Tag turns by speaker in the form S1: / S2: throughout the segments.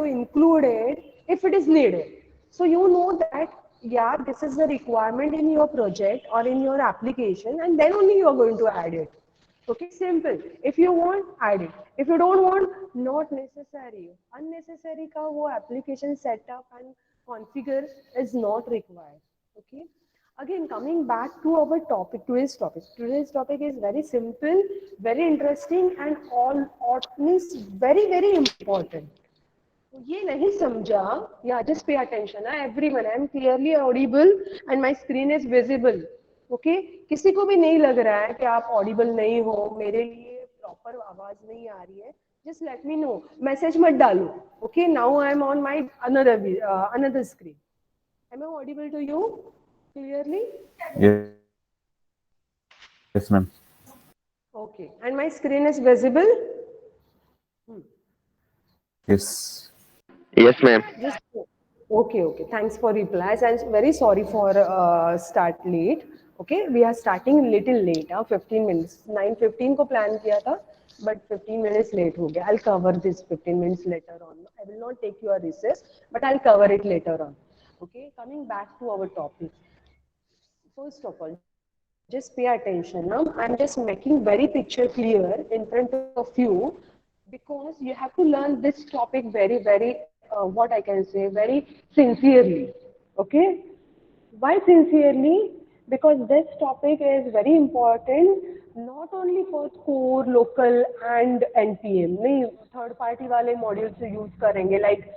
S1: include it if it is needed. So you know that, yeah, this is the requirement in your project or in your application, and then only you are going to add it. Okay, simple. If you want, add it. If you don't want, not necessary. Unnecessary ka wo application setup and configure is not required. Okay. Again, coming back to our topic, today's topic. Today's topic is very simple, very interesting, and all means very, very important. तो ये नहीं समझा, या just pay attention, everyone, I am clearly audible and my screen is visible. Okay किसी को भी नहीं लग रहा है कि आप ऑडिबल नहीं हो, मेरे लिए प्रॉपर आवाज नहीं आ रही है, just let me know, message मत डालो. Okay now I am on my another screen. Am I audible to you clearly?
S2: Yes, ma'am.
S1: Okay, and my screen is visible?
S2: Yes.
S3: Yes, ma'am.
S1: Just okay. Thanks for replies. I'm very sorry for start late. Okay, we are starting little late. 15 minutes. 9:15 को plan किया था, but 15 minutes late हो गया. I'll cover this 15 minutes later on. I will not take your recess, but I'll cover it later on. Okay, coming back to our topic. First of all, just pay attention. Now, I'm just making very picture clear in front of you because you have to learn this topic very, very, what I can say, very sincerely. Okay? Why sincerely? Because this topic is very important not only for core, local and NPM. नहीं third party वाले modules use करेंगे like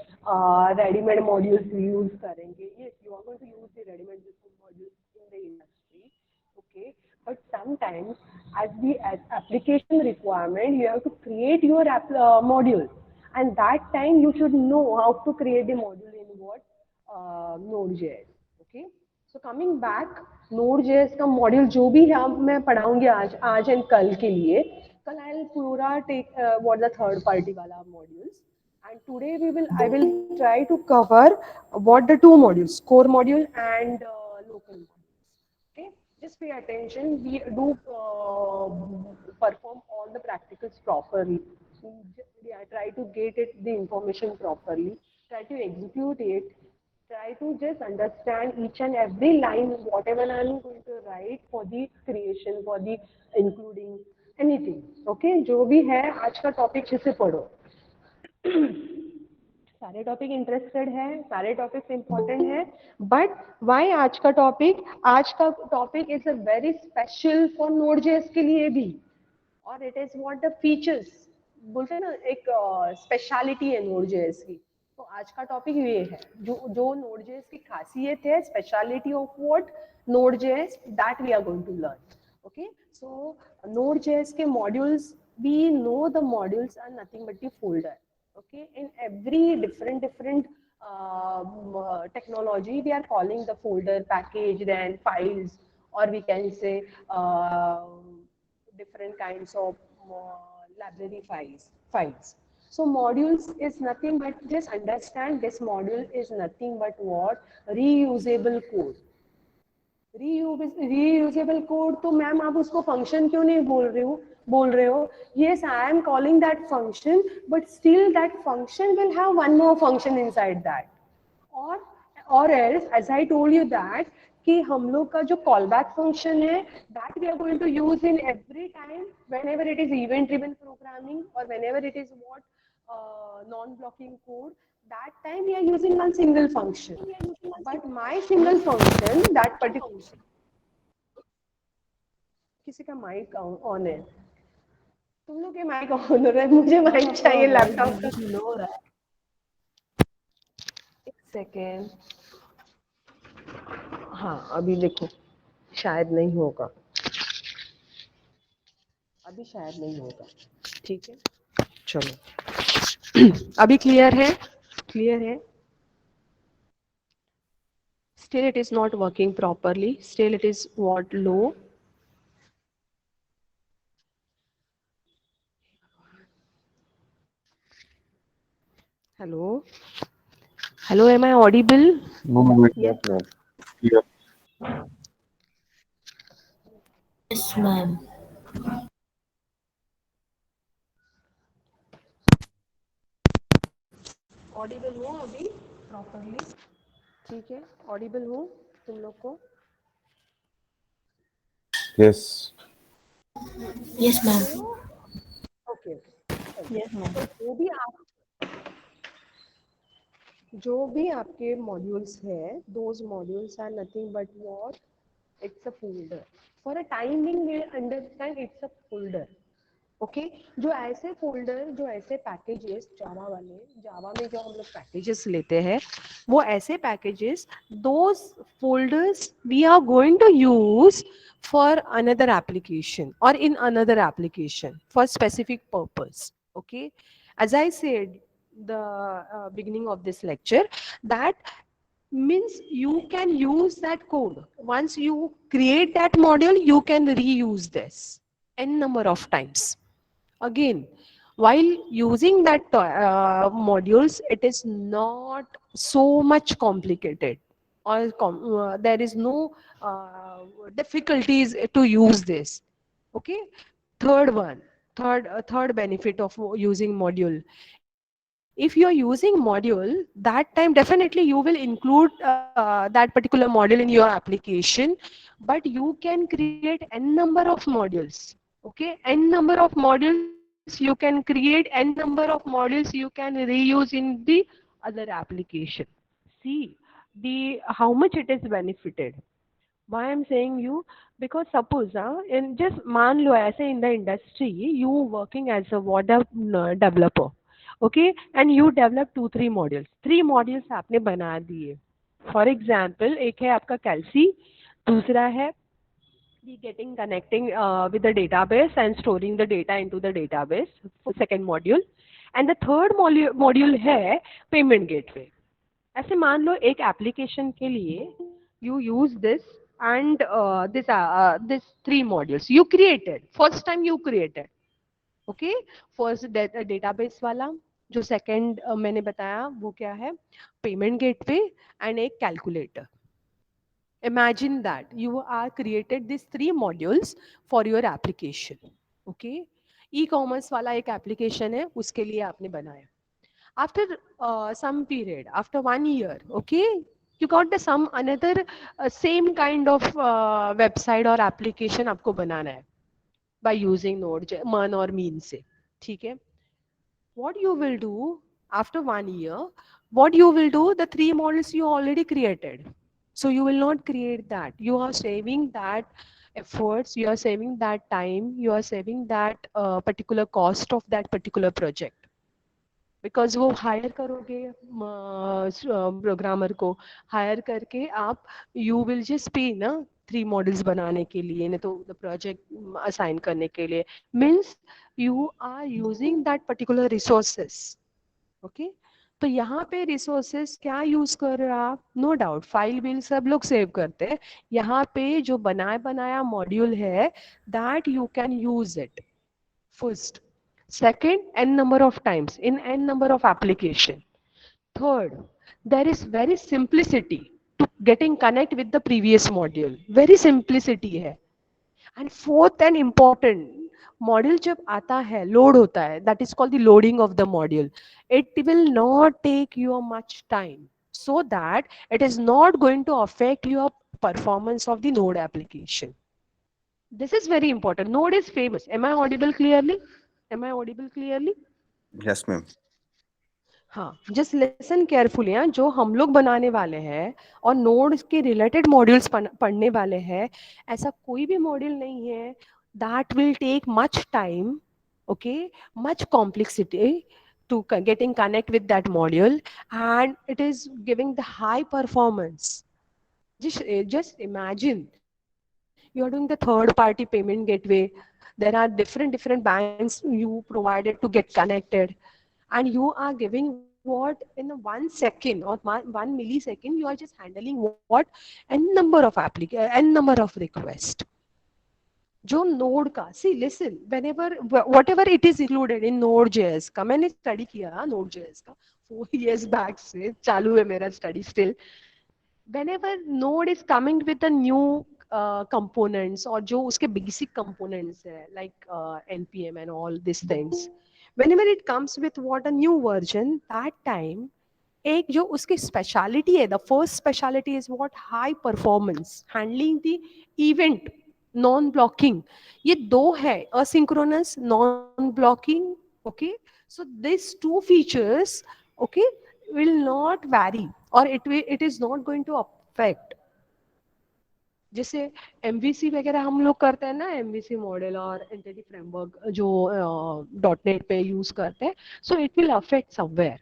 S1: ready-made modules use करेंगे. Yes, you are going to use the ready-made modules in the industry. Okay, but sometimes as the application requirement, you have to create your module, and that time you should know how to create the module in what Node.js. Okay, so coming back, Node.js का module जो भी है मैं पढ़ाऊंगी आज and कल के लिए. कल आई विल पूरा take what the third party वाला modules, and today I will try to cover what the two modules, core module and local module. Okay, just pay attention. We do perform all the practicals properly. Yeah, try to get it the information properly. Try to execute it. Try to just understand each and every line, whatever I'm going to write for the creation, for the including anything. Okay, जो भी है आज का topic अच्छे से पढ़ो. सारे topic interested है, सारे टॉपिक्स इंपॉर्टेंट है, बट व्हाई आज का topic is a very special for Node JS के लिए भी, और it is what the features बोलते हैं ना, एक स्पेशलिटी है नोड.जेएस की. तो आज का टॉपिक ये है, जो नोड.जेएस की खासियत है, speciality of what Node JS, that we are going to learn. Okay, so Node JS के modules, we know the modules are nothing but the folder. Okay, in every different technology we are calling the folder, package, then files, or we can say different kinds of library files. So modules is nothing but, just understand, this module is nothing but what, reusable code. Reusable code, तो ma'am आप उसको function क्यों नहीं बोल रहे हो? Yes, I am calling that function, but still that function will have one more function inside that. or else, as I told you that कि हम लोग का जो callback function है, that we are going to use in every time whenever it is event driven programming or whenever it is what non-blocking code. That time we are using one single function, but my single function, that particular, किसी का mic on है? तुम लोग के mic on हो रहा है, मुझे माइक चाहिए लैपटॉप का. लो रहा है, एक सेकेंड. हाँ अभी देखो, शायद नहीं होगा, अभी शायद नहीं होगा. ठीक है, चलो. अभी क्लियर है? क्लियर है? Still it is not working properly. Still it is what, low. Hello? Hello, am I audible?
S2: No, ma'am.
S3: Yes, ma'am.
S2: Yeah.
S4: Yes, ma'am.
S1: Audible हो अभी प्रॉपरली? ठीक है, ऑडिबल हो तुम लोग को?
S2: Yes.
S4: Yes, ma'am.
S1: Okay okay.
S4: Yes, ma'am.
S1: तो जो भी आपके मॉड्यूल्स है, those modules are nothing but what, it's a folder. For a time being we'll understand it's a folder. Okay जो ऐसे फोल्डर, जो ऐसे पैकेजेस जावा वाले, जावा में जो हम लोग पैकेजेस लेते हैं, वो ऐसे packages, those folders we are going to use for another application और in another application for specific purpose. Okay, as I said the beginning of this lecture, that means you can use that code. Once you create that module, you can reuse this n number of times. Again, while using that modules, it is not so much complicated, or there is no difficulties to use this. Okay, third one, third benefit of using module. If you are using module, that time definitely you will include that particular module in your application, but you can create n number of modules. Okay, n number of modules you can create, n number of modules you can reuse in the other application. See the how much it is benefited. Why I'm saying you, because suppose in just मान लो ऐसे in the industry you working as a web developer, okay, and you develop 2-3 modules, 3 modules आपने बना दिए. For example, एक है आपका Kelsey, दूसरा है the getting connecting with the database and storing the data into the database for second module, and the third module है payment gateway. ऐसे मान लो एक एप्लीकेशन के लिए you use this and this 3 modules you created, first time you created. Okay, first database वाला, जो second मैंने बताया वो क्या है, payment gateway and एक calculator. Imagine that you are created these 3 modules for your application. Okay, e-commerce वाला एक application है, उसके लिए आपने बनाया. After some period, after 1 year, okay, you got the some another same kind of website or application आपको बनाना है by using Node.js और Mean से. ठीक है, what you will do after 1 year, what you will do, the 3 models you already created, so you will not create that. You are saving that efforts, you are saving that time, you are saving that particular cost of that particular project. Because वो higher करोगे programmer को, higher करके आप you will just पे ना 3 models बनाने के लिए, नहीं तो द प्रोजेक्ट असाइन करने के लिए, means you are using that particular resources. Okay, तो यहाँ पे रिसोर्सेस क्या यूज कर रहे हो आप, नो डाउट फाइल बिल सब लोग सेव करते हैं. यहाँ पे जो बनाया मॉड्यूल है, that you can use it first, second, n number of times in n number of application. Third, there is very simplicity to getting connect with the previous module, very simplicity है. And fourth and important, module जब आता है, load होता है, that is called the loading of the module. It will not take you much time, so that it is not going to affect your performance of the Node application. This is very important. Node is famous. Am I audible clearly? Am I audible clearly?
S3: Yes, ma'am.
S1: हाँ, just listen carefully. हाँ, जो हम लोग बनाने वाले हैं और node के रिलेटेड मॉड्यूल्स पढ़ने वाले हैं, ऐसा कोई भी मॉड्यूल नहीं है that will take much time, okay, much complexity to getting connect with that module, and it is giving the high performance. Just imagine you are doing the third party payment gateway. There are different banks you provided to get connected, and you are giving what in 1 second or 1 millisecond, you are just handling what, n number of n number of requests. जो node का, सी listen, whenever whatever it is included in Node.js का, मैंने study किया Node.js का 4 years back से चालू है मेरा study still. Whenever node is coming with the new components, or जो उसके basic components है, like npm and all these things, whenever it comes with what a new version, that time एक जो उसकी स्पेशलिटी है, the first speciality is what, high performance, handling the event, non blocking. ये दो है, asynchronous, non blocking. Okay, so this two features, okay, will not vary or it is not going to affect। जैसे MVC वगैरह हम लोग करते हैं ना, एमवीसी मॉडल और एंटिटी फ्रेमवर्क जो डॉट नेट पे यूज करते हैं, so it will affect somewhere.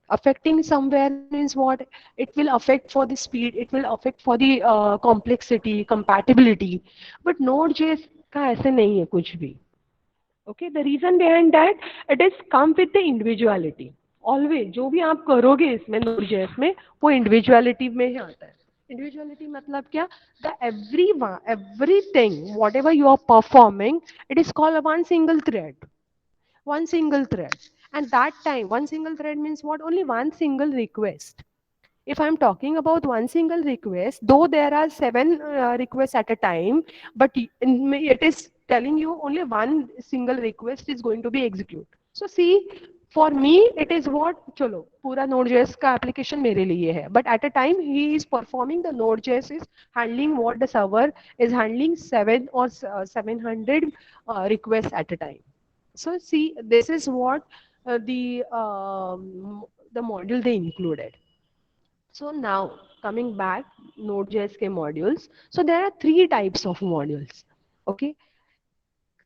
S1: Affecting somewhere means what? It will affect for the speed, it will affect for the complexity, compatibility, but Node.js का ऐसे नहीं है कुछ भी। Okay, the reason behind that, it is come with the individuality। Always जो भी आप करोगे इसमें Node.js में, वो individuality में ही आता है। Individuality मतलब क्या? The everything whatever you are performing, it is called a one single thread, one single thread. And that time one single thread means what? Only one single request. If I'm talking about one single request, though there are seven requests at a time, but it is telling you only one single request is going to be executed. So see, for me it is what, chalo pura Node.js ka application mere liye hai, but at a time he is performing, the Node.js is handling what, the server is handling 700 requests at a time. So see, this is what the module they included. So now coming back, Node.js के modules. So there are three types of modules. Okay.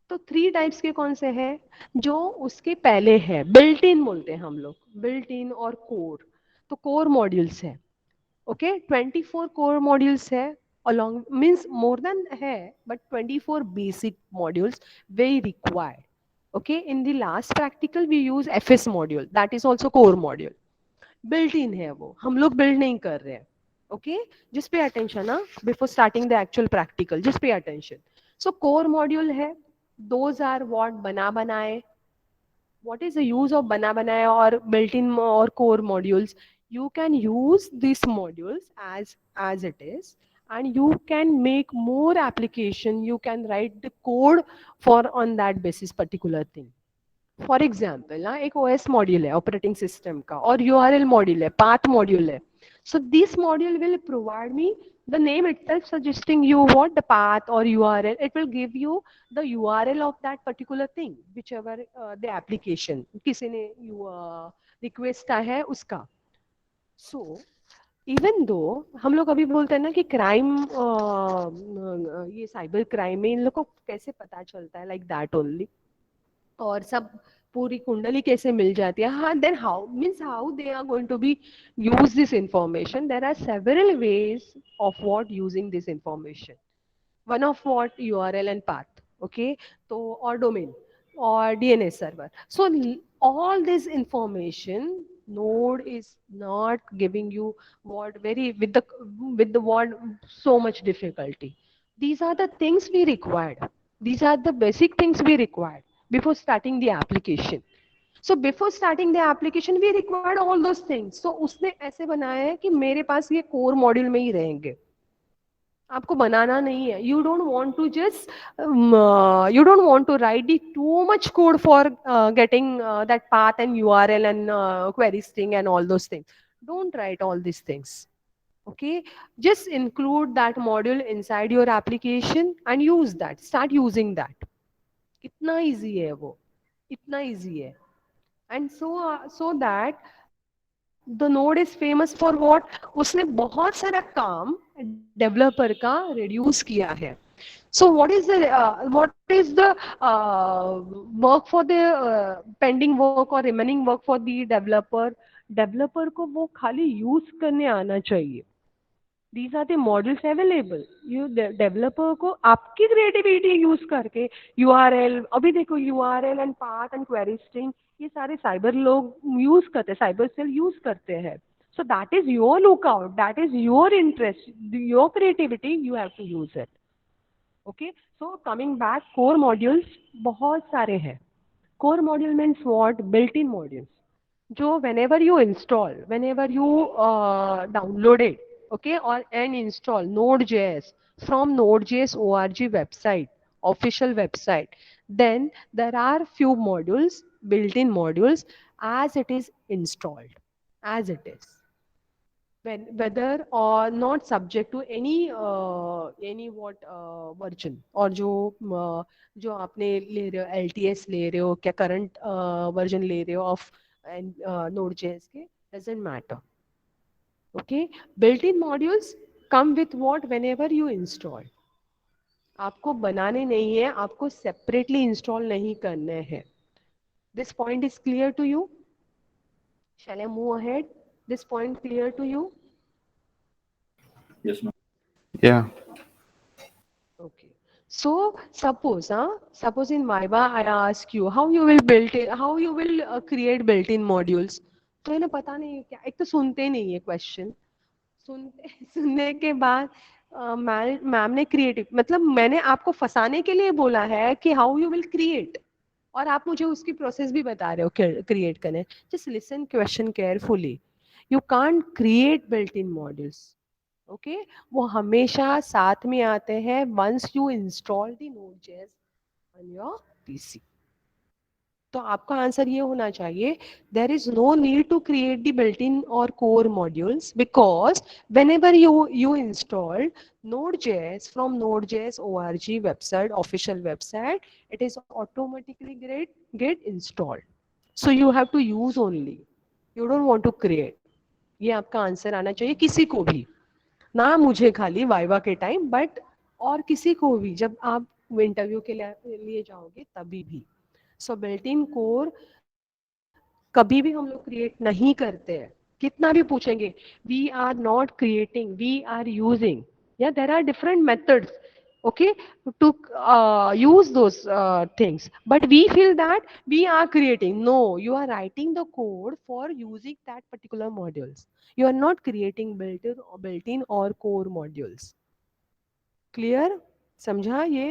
S1: तो three types के कौन से हैं? जो उसके पहले है, बिल्ट इन बोलते हैं हम लोग, बिल्ट इन और कोर। तो कोर मॉड्यूल्स है। ओके, 24 कोर मॉड्यूल्स है, along means more than है, but 24 basic modules very required. Okay, in the last practical we use FS module, that is also core module। Built in है वो, हम लोग build नहीं कर रहे हैं। ओके, जस्ट पे अटेंशन, हाँ, before starting the actual practical, just pay attention. So core module है, दोज आर व्हाट, बना बनाए। what is the use of bana banaya or built-in or core modules? You can use these modules as it is, and you can make more application, you can write the code for on that basis particular thing। For example ना, एक OS module है operating system का, और URL module है, path module है। So this module will provide me the name itself suggesting you what, the path or URL, it will give you the URL of that particular thing, whichever the application किसी ने request है उसका। So even though हम लोग अभी बोलते हैं ना कि क्राइम, ये साइबर क्राइम में इन लोग को कैसे पता चलता है, लाइक दैट ओनली, और सब पूरी कुंडली कैसे मिल जाती है। हाँ, then how means how they are going to be use this information, there are several ways of what using this information. one of what, URL and path, okay, so or domain or DNS server. So all this information, Node is not giving you what very with the what so much difficulty. These are the things we required, these are the basic things we required before starting the application। So before starting the application we required all those things। So उसने ऐसे बनाया है कि मेरे पास ये core module में ही रहेंगे, आपको बनाना नहीं है। You don't want to just, you don't want to write the too much code for getting that path and URL and query string and all those things. Don't write all this things. okay, just include that module inside your application and use that, start using that। कितना easy है वो, इतना easy है। and so that the node is famous for what, उसने बहुत सारा काम developer का रिड्यूस किया है। so what is the work for the pending work or remaining work for the developer को वो खाली यूज करने आना चाहिए। these are the models available, you developer को आपकी creativity यूज करके URL, अभी देखो URL and path and query string ये सारे साइबर लोग यूज करते हैं, साइबर सेल यूज करते हैं। so that is your lookout, that is your interest, your creativity, you have to use it। okay, so coming back, core modules बहुत सारे हैं। core module means what, built-in modules, जो whenever you install, whenever you download it, okay, or and install Node.js from Node.js org website, official website, then there are few modules, built-in modules as it is installed। as it is, whether or not subject to any what version, और जो आपने ले रहे हो LTS ले रहे हो क्या करंट वर्जन ले रहे हो ऑफ Node.js के, doesn't matter. Okay, built-in modules come with what whenever you install. आपको बनाने नहीं है, आपको separately install नहीं करने हैं. This point is clear to you? Shall I move ahead? This point clear to you?
S2: Yes, ma'am. Yeah.
S1: Okay. So suppose in Viva I ask you how you will build it, how you will create built-in modules. तो इन्हें पता नहीं है क्या, एक तो सुनते नहीं है क्वेश्चन, सुनने के बाद मैम ने क्रिएटिव मतलब मैंने आपको फंसाने के लिए बोला है कि हाउ यू विल क्रिएट, और आप मुझे उसकी प्रोसेस भी बता रहे हो क्रिएट करने. Just listen question carefully. You can't create built in modules. Okay, वो हमेशा साथ में आते हैं once you install the Node.js on your PC. तो आपका आंसर ये होना चाहिए, there is no need to create the built in और core modules because whenever you install Node.js from Node.js org website, official website, it is automatically get installed. So you have to use only. You don't want to create. ये आपका answer आना चाहिए किसी को भी, ना मुझे खाली वाइवा के टाइम बट और किसी को भी जब आप इंटरव्यू के लिए जाओगे तभी भी. सो बिल्ट इन कोर कभी भी हम लोग क्रिएट नहीं करते हैं, कितना भी पूछेंगे. We are not creating, we are using. या there are different methods, okay, to use those things, but we feel that we are creating. No, you are writing the code for using that particular modules. You are not creating built-in or core modules. Clear? समझा ये?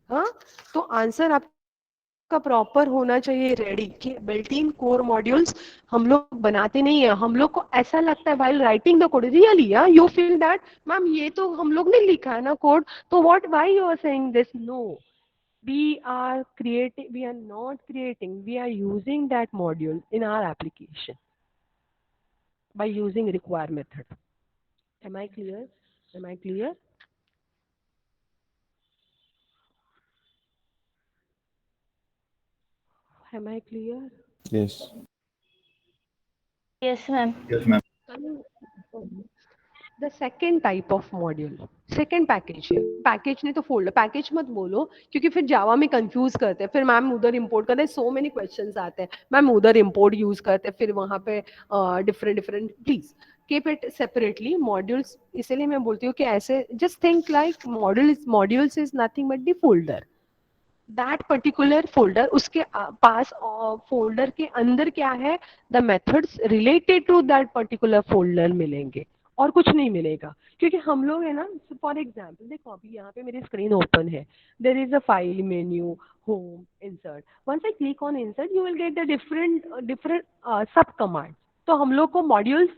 S1: हाँ, तो answer आपका proper होना चाहिए ready कि built in core modules हम लोग बनाते नहीं है. हम लोग को ऐसा लगता है while writing the code, really you feel that ma'am ये तो हम लोग ने लिखा है ना कोड, तो what why you are saying this. No, we are creating, we are not creating, we are using that module in our application by using require method. Am I clear? Am I clear? Am I clear?
S2: Yes.
S4: Yes, ma'am.
S2: Yes, ma'am.
S1: The second type of module, second package है. Package नहीं तो folder. Package मत बोलो क्योंकि फिर जावा में confuse करते हैं, फिर मैम उधर इंपोर्ट करते हैं, सो मेनी क्वेश्चंस आते हैं, मैम उधर इंपोर्ट यूज करते हैं, फिर वहां पे different different. Please keep it separately modules. इसलिए मैं बोलती हूँ कि ऐसे just think like modules is nothing but the folder. That particular folder, उसके पास फोल्डर के अंदर क्या है, the methods related to that particular folder मिलेंगे और कुछ नहीं मिलेगा. क्योंकि हम लोग है ना, फॉर एग्जाम्पल देखो अभी यहाँ पे मेरी स्क्रीन ओपन है, there is a file menu, home, insert. Once I click on insert you will get the different sub command. तो हम लोग को मॉड्यूल्स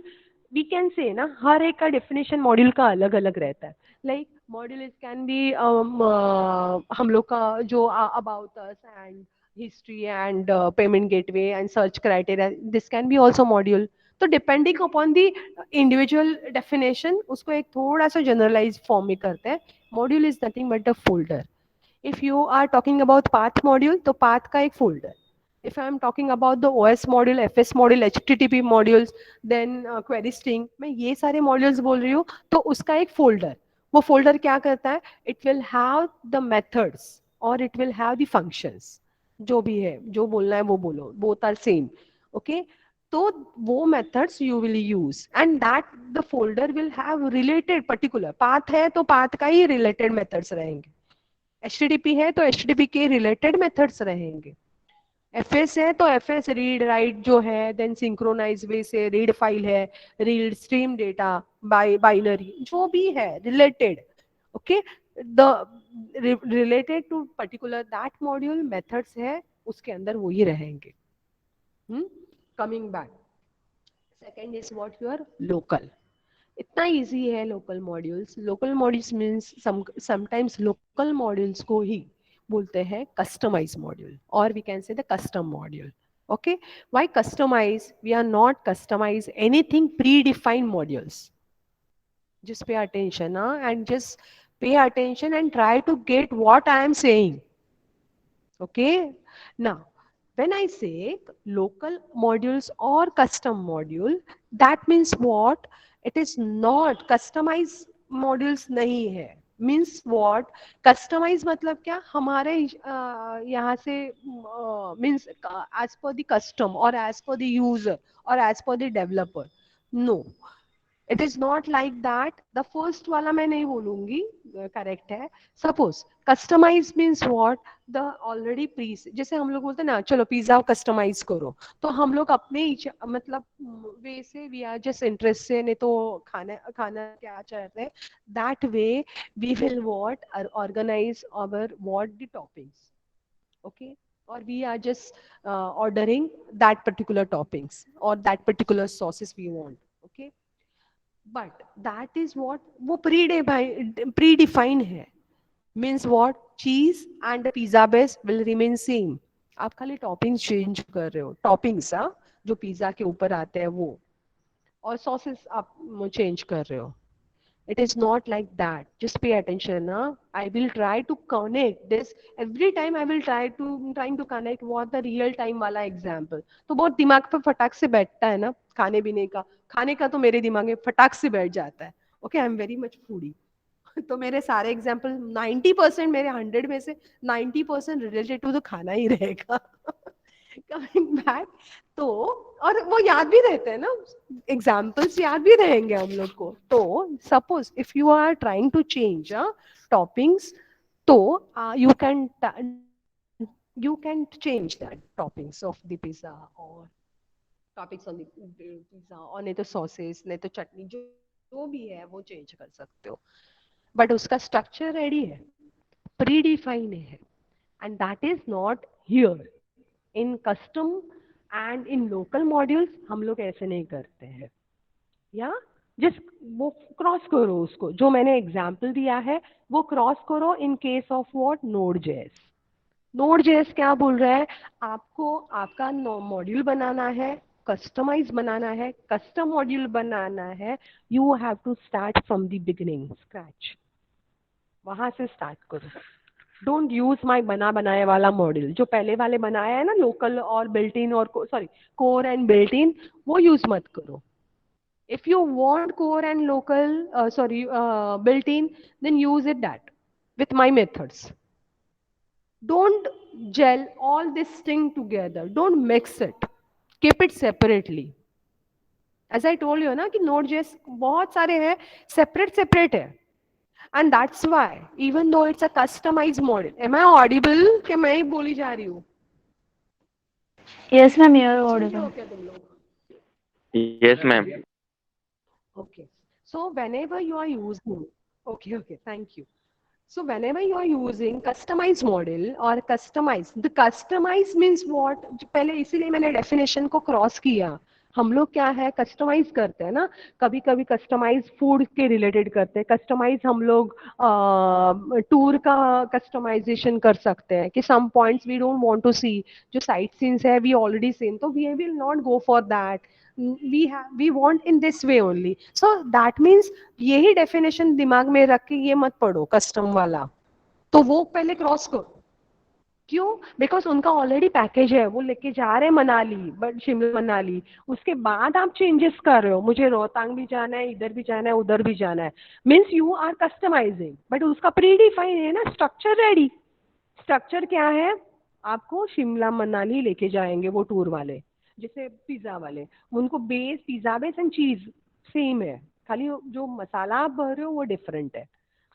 S1: वी कैन से ना, हर एक का डेफिनेशन मॉड्यूल का अलग अलग रहता है. Like module is can be हम लोग का जो about us and history and payment gateway and search criteria, this can be also module. तो depending upon the individual definition उसको एक थोड़ा सा जनरलाइज फॉर्म में करते हैं. Module is nothing but the folder. If you are talking about path module तो path का एक folder. if I am talking about the OS module, FS module, HTTP modules, then query string, मैं ये सारे modules बोल रही हूँ, तो उसका एक folder. वो folder क्या करता है? It will have the methods or it will have the functions. जो भी है, जो बोलना है वो बोलो, both are same. Okay? तो वो methods you will use and that the folder will have related particular path है तो path का ही related methods रहेंगे. HTTP है तो HTTP के related methods रहेंगे. एफएस है तो एफएस रीड राइट जो है, देन सिंक्रोनाइज वे से रीड फाइल है, रीड स्ट्रीम डेटा, बाइनरी जो भी है related. Okay, the related to particular that module methods है उसके अंदर वो ही रहेंगे. Coming back, second is what your local. इतना इजी है local modules. Local modules means sometimes local modules को ही बोलते हैं कस्टमाइज मॉड्यूल और we can say the custom module. Okay, why customize? We are not customize anything predefined modules. Just pay attention, huh? And just pay attention and try to get what I am saying. Okay. Now, when I say local modules or custom module, that means what? It is not customized modules नहीं है. Means what? Customize मतलब क्या? हमारे यहाँ से means as per the custom or as per the user or as per the developer. No. It is not like that. The first वाला मैं नहीं बोलूंगी, करेक्ट है. Suppose customize means what? The already pre, जैसे हम लोग बोलते हैं ना, चलो पिज्जा कस्टमाइज करो, तो हम लोग अपने मतलब वे से वी आर जस्ट इंटरेस्ट से, नहीं तो खाना खाना क्या चाहते हैं, that way we will what organize our what the toppings. Okay, or we are just ordering that particular toppings or that particular sauces we want. Okay, but that is what वो predefined है. Means what? Cheese and the pizza base will remain same. आप खाली toppings change कर रहे हो. Toppings, हाँ, जो pizza के ऊपर आते हैं वो, और सॉसेस आप चेंज कर रहे हो. It is not like that. Just pay attention. Huh? I will try to connect this every time. I will trying to connect what the real time वाला example. तो बहुत दिमाग पे फटाक से बैठता है ना, खाने पीने का. खाने का तो मेरे दिमाग में फटाक से बैठ जाता है. Okay, I am very much foodie. तो मेरे सारे एग्जाम्पल 90%, मेरे 100 में से 90% रिलेटेड टू तो खाना ही रहेगा. कमिंग बैक, तो और वो याद भी रहते हैं ना, एग्जाम्पल्स याद भी रहेंगे हम लोग को. तो suppose if you are trying to change toppings, तो you can change that toppings of the pizza or topics on the pizza, और नहीं तो सॉसेस, नहीं तो चटनी, जो भी है वो चेंज कर सकते हो. बट उसका स्ट्रक्चर रेडी है, प्रीडिफाइन है, and that is not here. In custom and in local modules हम लोग ऐसे नहीं करते हैं. या जस्ट वो क्रॉस करो उसको, जो मैंने एग्जाम्पल दिया है वो क्रॉस करो. In case of what? Node.js. Node.js क्या बोल रहा है? आपको आपका मॉड्यूल बनाना है, कस्टमाइज बनाना है, कस्टम मॉड्यूल बनाना है. You have to start from the beginning, scratch. वहां से स्टार्ट करो. डोंट यूज माई बना बनाया वाला मॉड्यूल, जो पहले वाले बनाया है ना, लोकल और बिल्ट इन, और sorry core and built in, वो यूज मत करो. If you want core and local, built-in, then use it that with my methods. Don't gel all this thing together. Don't mix it. Keep it separately. As I told you ना कि Node.js बहुत सारे हैं, separate है. And that's why, even though it's a customized model, am I audible? कि मैं ही बोली जा रही हूँ?
S4: Yes, ma'am, you are
S1: सुन रहे हो
S4: audible.
S1: क्या तुम लोग?
S3: Yes, ma'am.
S1: Okay. So whenever you are using, okay, thank you. So whenever you are using customized model or customize, the customize means what? पहले इसीलिए मैंने definition को cross किया. हम लोग क्या है, कस्टमाइज करते हैं ना. कभी कभी कस्टमाइज फूड के रिलेटेड करते हैं, कस्टमाइज हम लोग टूर का कस्टमाइजेशन कर सकते हैं कि some points we don't want to see, जो साइट सीन्स है वी ऑलरेडी सीन, तो we will not go for that. we want in this way only. So that means यही डेफिनेशन दिमाग में रख के ये मत पढ़ो कस्टम वाला, तो वो पहले क्रॉस करो. क्यों? बिकॉज उनका ऑलरेडी पैकेज है, वो लेके जा रहे हैं मनाली, बट शिमला मनाली. उसके बाद आप चेंजेस कर रहे हो, मुझे रोहतांग भी जाना है, इधर भी जाना है, उधर भी जाना है. Means you are customizing, but उसका प्रीडिफाइन है ना, स्ट्रक्चर रेडी. स्ट्रक्चर क्या है? आपको शिमला मनाली लेके जाएंगे वो टूर वाले, जैसे पिज्जा वाले, उनको बेस पिज्जा बेस एंड चीज सेम है, खाली जो मसाला आप भर रहे हो वो डिफरेंट है.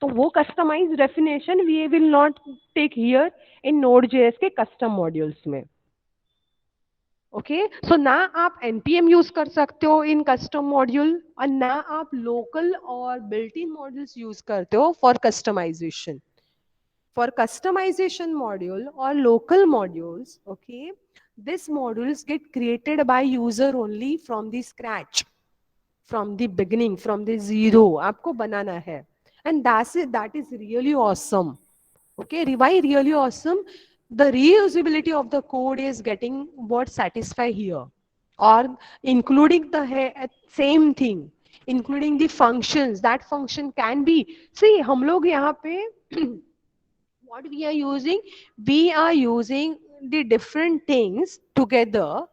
S1: तो वो customize definition we will not take here in Node.js के कस्टम मॉड्यूल्स में. ओके, सो ना आप npm यूज कर सकते हो इन कस्टम मॉड्यूल, और ना आप लोकल और बिल्ट इन मॉड्यूल्स यूज करते हो for customization. For customization module or local modules, okay, these modules get created by user only from the scratch, from the beginning, from the zero. आपको बनाना है, and that is really awesome. Okay, why really awesome? the reusability of the code is getting what satisfy here, or including the same thing, including the functions. That function can be, see हम लोग यहाँ पे what we are using, we are using the different things together,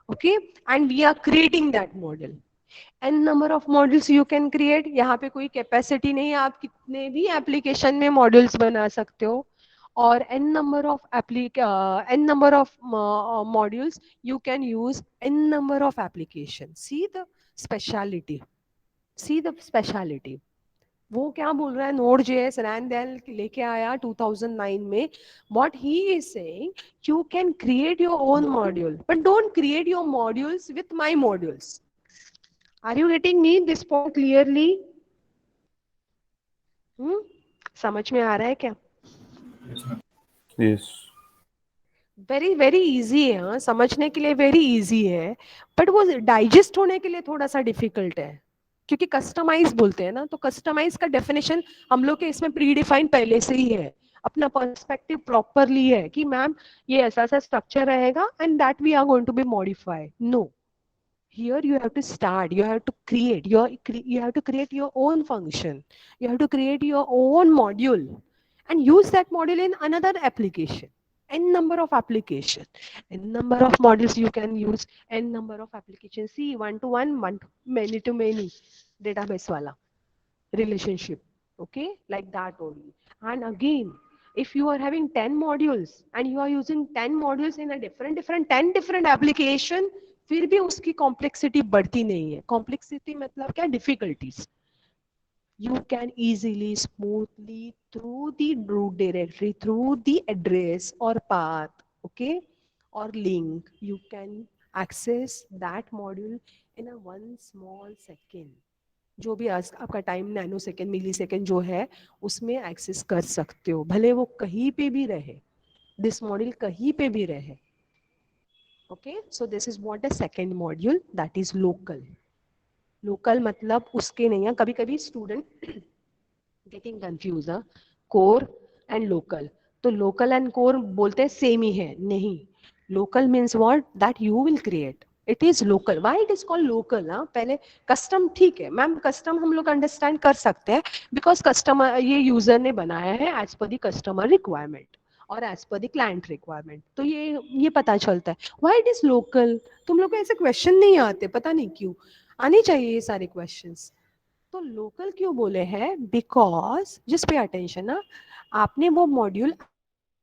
S1: okay, and we are creating that model. n number of models you can create. यहाँ पे कोई capacity नहीं है, आप कितने भी एप्लीकेशन में मॉड्यूल्स बना सकते हो, और n number of modules you can use n number of applications. See the speciality. वो क्या बोल रहा है, नोड जेएस रैंडेल लेके आया 2009 में. What he is saying, you can create your own module, but don't create your modules with my modules. Are you getting me this point clearly? समझ में आ रहा है क्या?
S2: Yes.
S1: वेरी वेरी इजी है, हाँ, समझने के लिए वेरी इजी है, बट वो डाइजेस्ट होने के लिए थोड़ा सा डिफिकल्ट है, क्योंकि कस्टमाइज बोलते हैं ना, तो कस्टमाइज का डेफिनेशन हम लोग के इसमें प्री डिफाइन पहले से ही है, अपना पर्सपेक्टिव प्रॉपरली है कि मैम ये ऐसा ऐसा स्ट्रक्चर रहेगा and that we are going to be modify. No, here you have to start, you have to create your own function, you have to create your own module and use that module in another application. N number of application, n number of modules you can use, n number of applications. See, one to one, many to many, database wala relationship, okay, like that only. And again, if you are having 10 modules and you are using 10 modules in a different 10 different application, फिर भी उसकी complexity बढ़ती नहीं है. Complexity मतलब क्या? Difficulties. You can easily, smoothly, through the root directory, through the address or path, okay, or link, you can access that module in a one small second. जो भी आपका टाइम नैनो सेकेंड मिली second जो है उसमें access कर सकते हो, भले वो कहीं पे भी रहे, दिस मॉड्यूल कहीं पे भी रहे. Okay, so this is what the second module, that is local. Local मतलब उसके नहीं है, कभी कभी स्टूडेंट गेटिंग कंफ्यूज है, कोर एंड लोकल. तो लोकल एंड कोर बोलते हैं सेम ही है, नहीं. Local means what, that you will create. It is local. Y it is called local? पहले कस्टम, ठीक है मैम, कस्टम हम लोग अंडरस्टैंड कर सकते हैं, बिकॉज कस्टमर ये यूजर ने बनाया है as per the customer requirement और as per the client requirement, तो ये पता चलता है. Why it is local? तुम लोग को ऐसे क्वेश्चन नहीं आते, पता नहीं क्यों. आने चाहिए ये सारे क्वेश्चंस. तो लोकल क्यों बोले हैं? बिकॉज जस्ट पे अटेंशन ना, आपने वो मॉड्यूल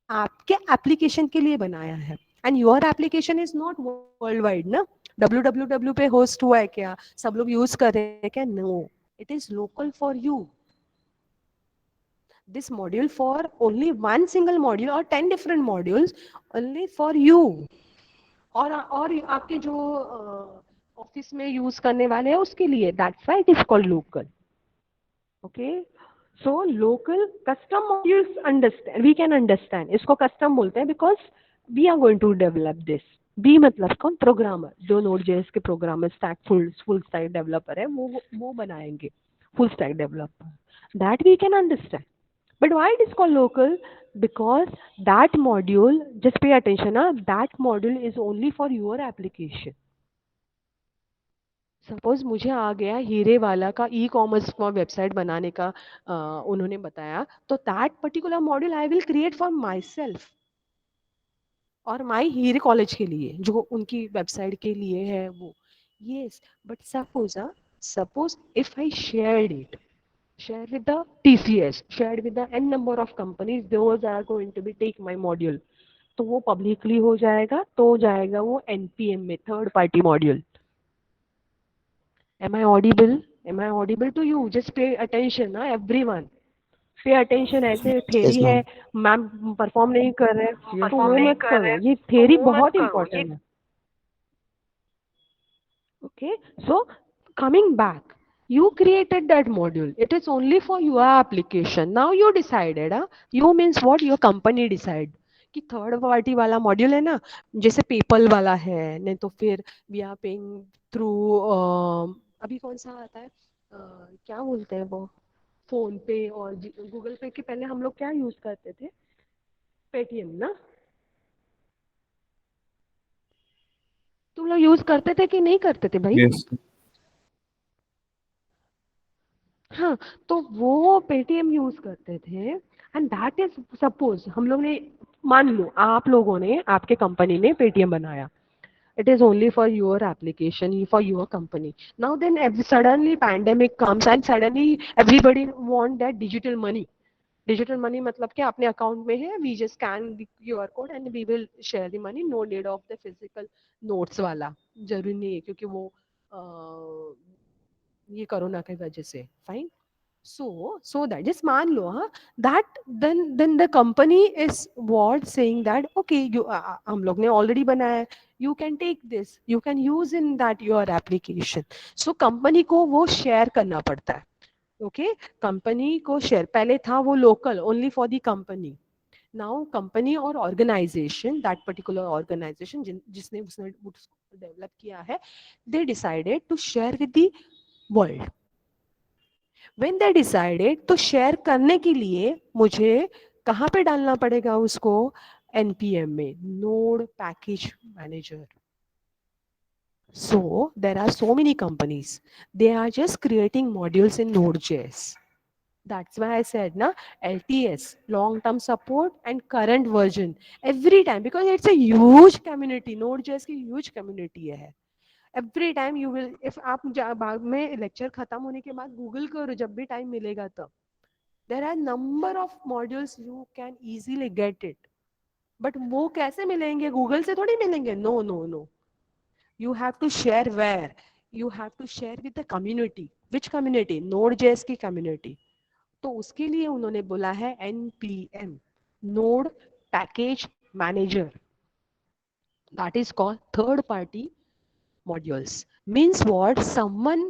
S1: आपके एप्लीकेशन के लिए बनाया है and your application is not world wide ना. www पे होस्ट हुआ है क्या, सब लोग यूज कर रहे हैं क्या? No, it is local for you. this module for only one single module or 10 different modules only for you. और आपके जो ऑफिस में यूज करने वाले हैं उसके लिए, that's why it is called local. Okay, so local custom modules understand, we can understand. इसको कस्टम बोलते हैं because we are going to develop this. Be मतलब कौन? प्रोग्रामर, जो नोड.जेएस के programmer, stack full stack developer है, वो बनाएंगे full stack developer. That we can understand. But why it is called local? Because that module, just pay attention, that module is only for your application. Suppose मुझे आ गया हीरे वाला का e commerce for website बनाने का, उन्होंने बताया, तो that particular module I will create for my self और माई हीरे कॉलेज के लिए, जो उनकी वेबसाइट के लिए है वो. Yes, but suppose if I shared it, share with the TCS, shared with the n number of companies, those are going to be take my module, तो वो publicly हो जाएगा, तो जाएगा वो npm में, third party module. am I audible to you? Just pay attention ना everyone, pay attention. ऐसे थ्योरी है, मैम परफॉर्म नहीं कर रहे तो वो मत करो, ये थ्योरी बहुत इंपॉर्टेंट है. okay, so coming back, you created that module, it is only for your application. Now you decided, you means what, your company decide कि थर्ड पार्टी वाला मॉड्यूल है ना, जैसे पेपल वाला है, नहीं तो फिर वी आर पेइंग थ्रू, अभी कौन सा आता है, क्या बोलते हैं वो, फोन पे और गूगल पे के पहले हम लोग क्या यूज करते थे, पेटीएम ना. तुम लोग यूज करते थे कि नहीं करते थे भाई?
S2: Yes.
S1: हाँ, तो वो पेटीएम यूज करते थे एंड दैट इज सपोज हम लोग ने, मान लो आप लोगों ने, आपके कंपनी ने पेटीएम बनाया, it is only for your application, for your company. Now then suddenly pandemic comes and suddenly everybody want that digital money. Digital money मतलब क्या, अपने अकाउंट में है, we just scan the QR code and we will share the money, no need of the physical notes वाला, जरूरी नहीं है क्योंकि वो ये कोरोना की वजह से, फाइन. So that just मान लो, हाँ, that then the company is what saying that okay, you हम लोग ने already बनाया है, you can take this, you can use in that your application. So company को वो share करना पड़ता है. Okay, कंपनी को शेयर, पहले था वो local only for the company. Now company और ऑर्गेनाइजेशन, दैट पर्टिकुलर ऑर्गेनाइजेशन जिसने उसने डेवलप किया है, they decided to share with the world. When they decided, तो शेयर करने के लिए मुझे कहाँ पे डालना पड़ेगा उसको? एनपीएम में, node package manager. So there are so many companies, they are just creating modules in Node.js. That's why I said na, LTS, long term support and current version every time, because it's a huge community. Node.js की huge community है. Every time you will, if आप बाद में lecture खत्म होने के बाद Google करो जब भी time मिलेगा तब, there are number of modules you can easily get it. But वो कैसे मिलेंगे? Google से थोड़ी मिलेंगे. No, no, no. You have to share where? You have to share with the community. Which community? Node.js की community. तो उसके लिए उन्होंने बोला है npm, node package manager. That is called third party modules. Means what? Someone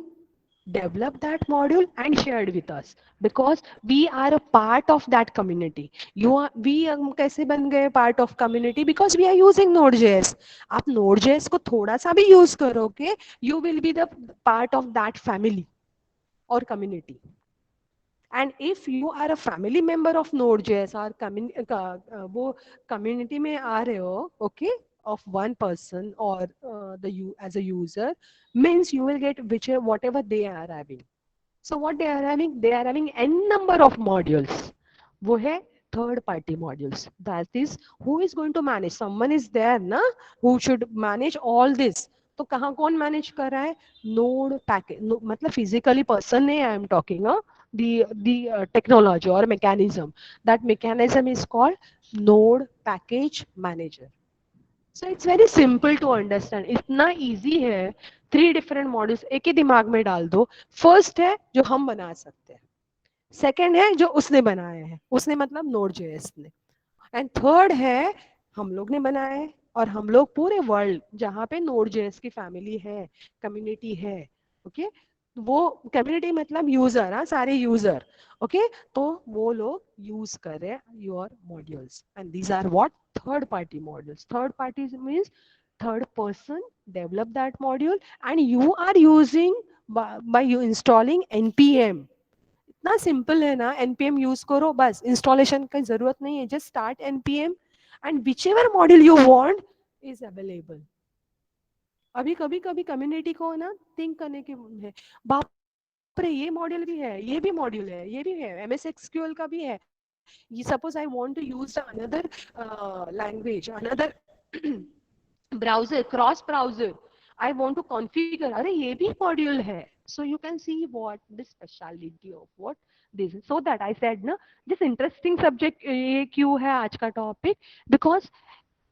S1: developed that module and shared with us, because we are a part of that community. We कैसे बन गए part of community? Because we are using Node.js. आप Node.js को थोड़ा सा भी use करोगे, you will be the part of that family or community. And if you are a family member of Node.js or वो community में आ रहे हो, okay, of one person or as a user, means you will get whatever they are having. So what they are having? They are having n number of modules. वो है third party modules. That is, who is going to manage? Someone is there ना, who should manage all this. तो कहाँ कौन manage कर रहा है? Node package, मतलब physically person नहीं, I am talking, the technology or mechanism. That mechanism is called node package manager. So it's very simple to understand. इतना easy है. 3 different modules एक ही दिमाग में डाल दो. First है जो हम बना सकते हैं. Second है जो उसने बनाया है. उसने मतलब Node.js ने. And third है हम लोग ने बनाया है, और हम लोग पूरे वर्ल्ड जहाँ पे Node.js की फैमिली है, कम्युनिटी है, ओके, वो कम्युनिटी मतलब यूजर, हाँ, सारे यूजर, ओके, तो वो लोग यूज कर रहे हैं your modules. And these are what? Third party modules. Third party means third person develop that module and you are using by you installing npm. इतना सिंपल है ना, npm यूज करो बस, इंस्टॉलेशन की जरूरत नहीं है, just start npm and whichever module you want is available. अभी कभी कभी कम्युनिटी को ना थिंक करने की है, बाप रे ये मॉड्यूल भी है, ये भी मॉड्यूल है, ये भी है, एमएस एक्सक्यूएल का भी है. ये suppose I want to use another language, another browser, cross browser, I want to configure, अरे ये भी मॉड्यूल है. So you can see what the speciality of what this is. So that I said ना, this interesting subject ये क्यों है आज का topic? Because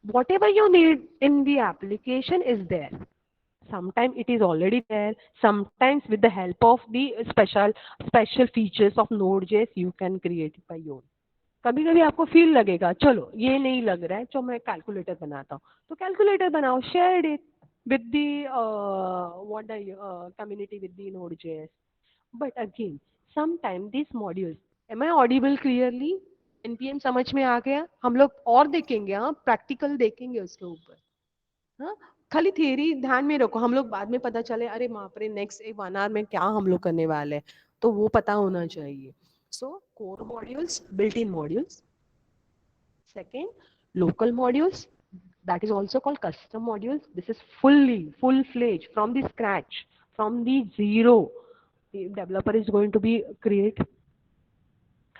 S1: whatever you need in the application is there. Sometimes it is already there. Sometimes with the help of the special features of Node.js you can create it by your own. कभी कभी आपको feel लगेगा चलो ये नहीं लग रहा है, तो मैं कैलकुलेटर बनाता हूँ, तो कैलकुलेटर बनाओ, share it with the what the community with the Node.js. But again, sometimes these modules, am I audible clearly? npm समझ में आ गया? हम लोग और देखेंगे, हाँ, प्रैक्टिकल देखेंगे उसके ऊपर, हाँ, खाली थियरी ध्यान में रखो, हम लोग बाद में पता चले अरे बाप रे नेक्स्ट 1 आवर में क्या हम लोग करने वाले हैं, तो वो पता होना चाहिए. So core modules, built in modules. Second, local modules, That is also called custom modules. This is full-fledged from the scratch, from the zero. The developer is going to be create.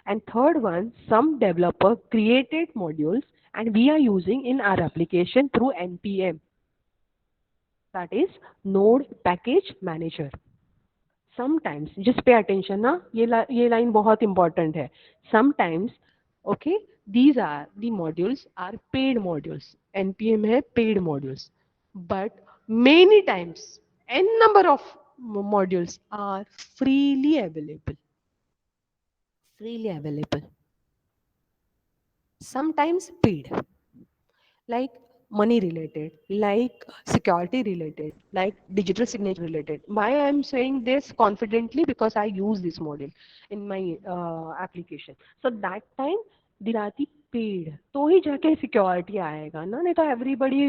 S1: And third one, some developer created modules and we are using in our application through NPM. That is Node Package Manager. Sometimes, just pay attention ना, ये line बहुत important है. Sometimes, okay, these are the modules are paid modules. NPM है paid modules. But many times, n number of modules are freely available. Freely available. Sometimes paid, like money related, like security related, like digital signature related. Why I am saying this confidently? Because I use this model in my application. So that time दिलाती paid तो ही जाके security आएगा ना, नहीं तो everybody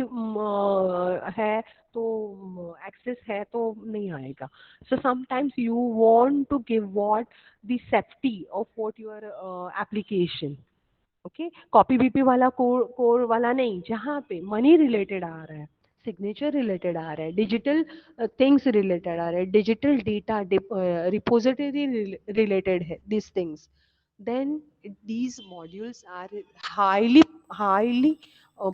S1: है तो access है तो नहीं आएगा. So sometimes you want to give what the safety of what your application. Okay, copy BP वाला कोर वाला नहीं, जहाँ पे मनी रिलेटेड आ रहा है, सिग्नेचर रिलेटेड आ रहा है, डिजिटल थिंग्स रिलेटेड आ रहा है, डिजिटल डेटा रिपोजिटरी रिलेटेड है, this things, then these modules are highly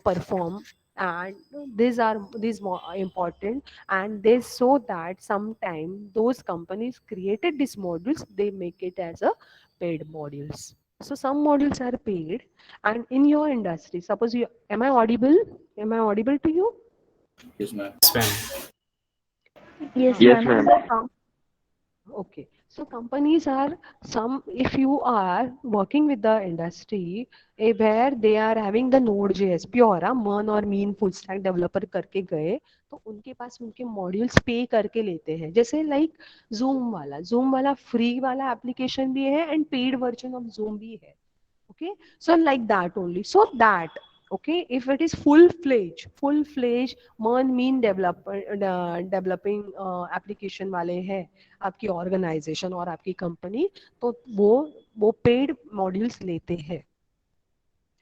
S1: perform, and these more important, and they so that sometime those companies created these modules, they make it as a paid modules. So some modules are paid, and in your industry, suppose you, am I audible? Am I audible to you?
S2: Yes, ma'am.
S4: Yes,
S3: Yes,
S4: ma'am.
S3: ma'am.
S1: Okay, so companies are some, if you are working with the industry where they are having the Node.js pure MERN और mean full stack developer करके गए, तो उनके पास उनके modules पे करके लेते हैं. जैसे लाइक जूम वाला फ्री वाला एप्लीकेशन भी है and paid version of zoom भी है. Okay, so like that only, so that, okay, if it is full fledged MERN mean developing application वाले हैं आपकी organization और आपकी company, तो वो paid modules लेते हैं.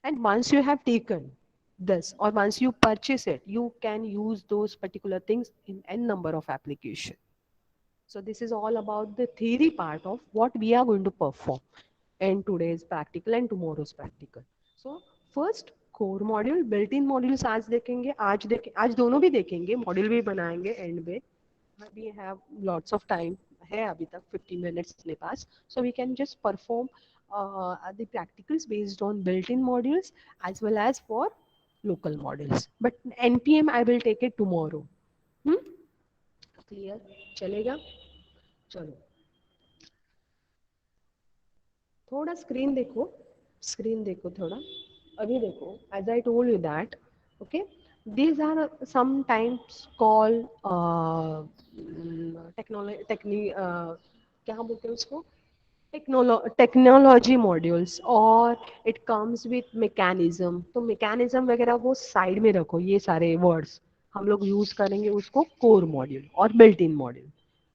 S1: And once you have taken this, or once you purchase it, you can use those particular things in n number of application. So this is all about the theory part of what we are going to perform in today's practical and tomorrow's practical. So first core module, built-in modules आज दोनों भी देखेंगे, module भी बनाएंगे end में. We have lots of time है अभी तक 15 minutes अपने पास, so we can just perform the practicals based on built-in modules as well as for local modules. But NPM I will take it tomorrow. Clear? चलेगा? चलो थोड़ा screen देखो थोड़ा, अभी देखो. As I told you that, okay, these are sometimes called क्या बोलते हैं उसको, टेक्नोलॉजी मॉड्यूल्स, और इट कम्स विथ मैकेनिज्म. तो मैकेनिज्म वगैरह वो साइड में रखो, ये सारे वर्ड्स हम लोग यूज करेंगे उसको कोर मॉड्यूल और बिल्ट इन मॉड्यूल.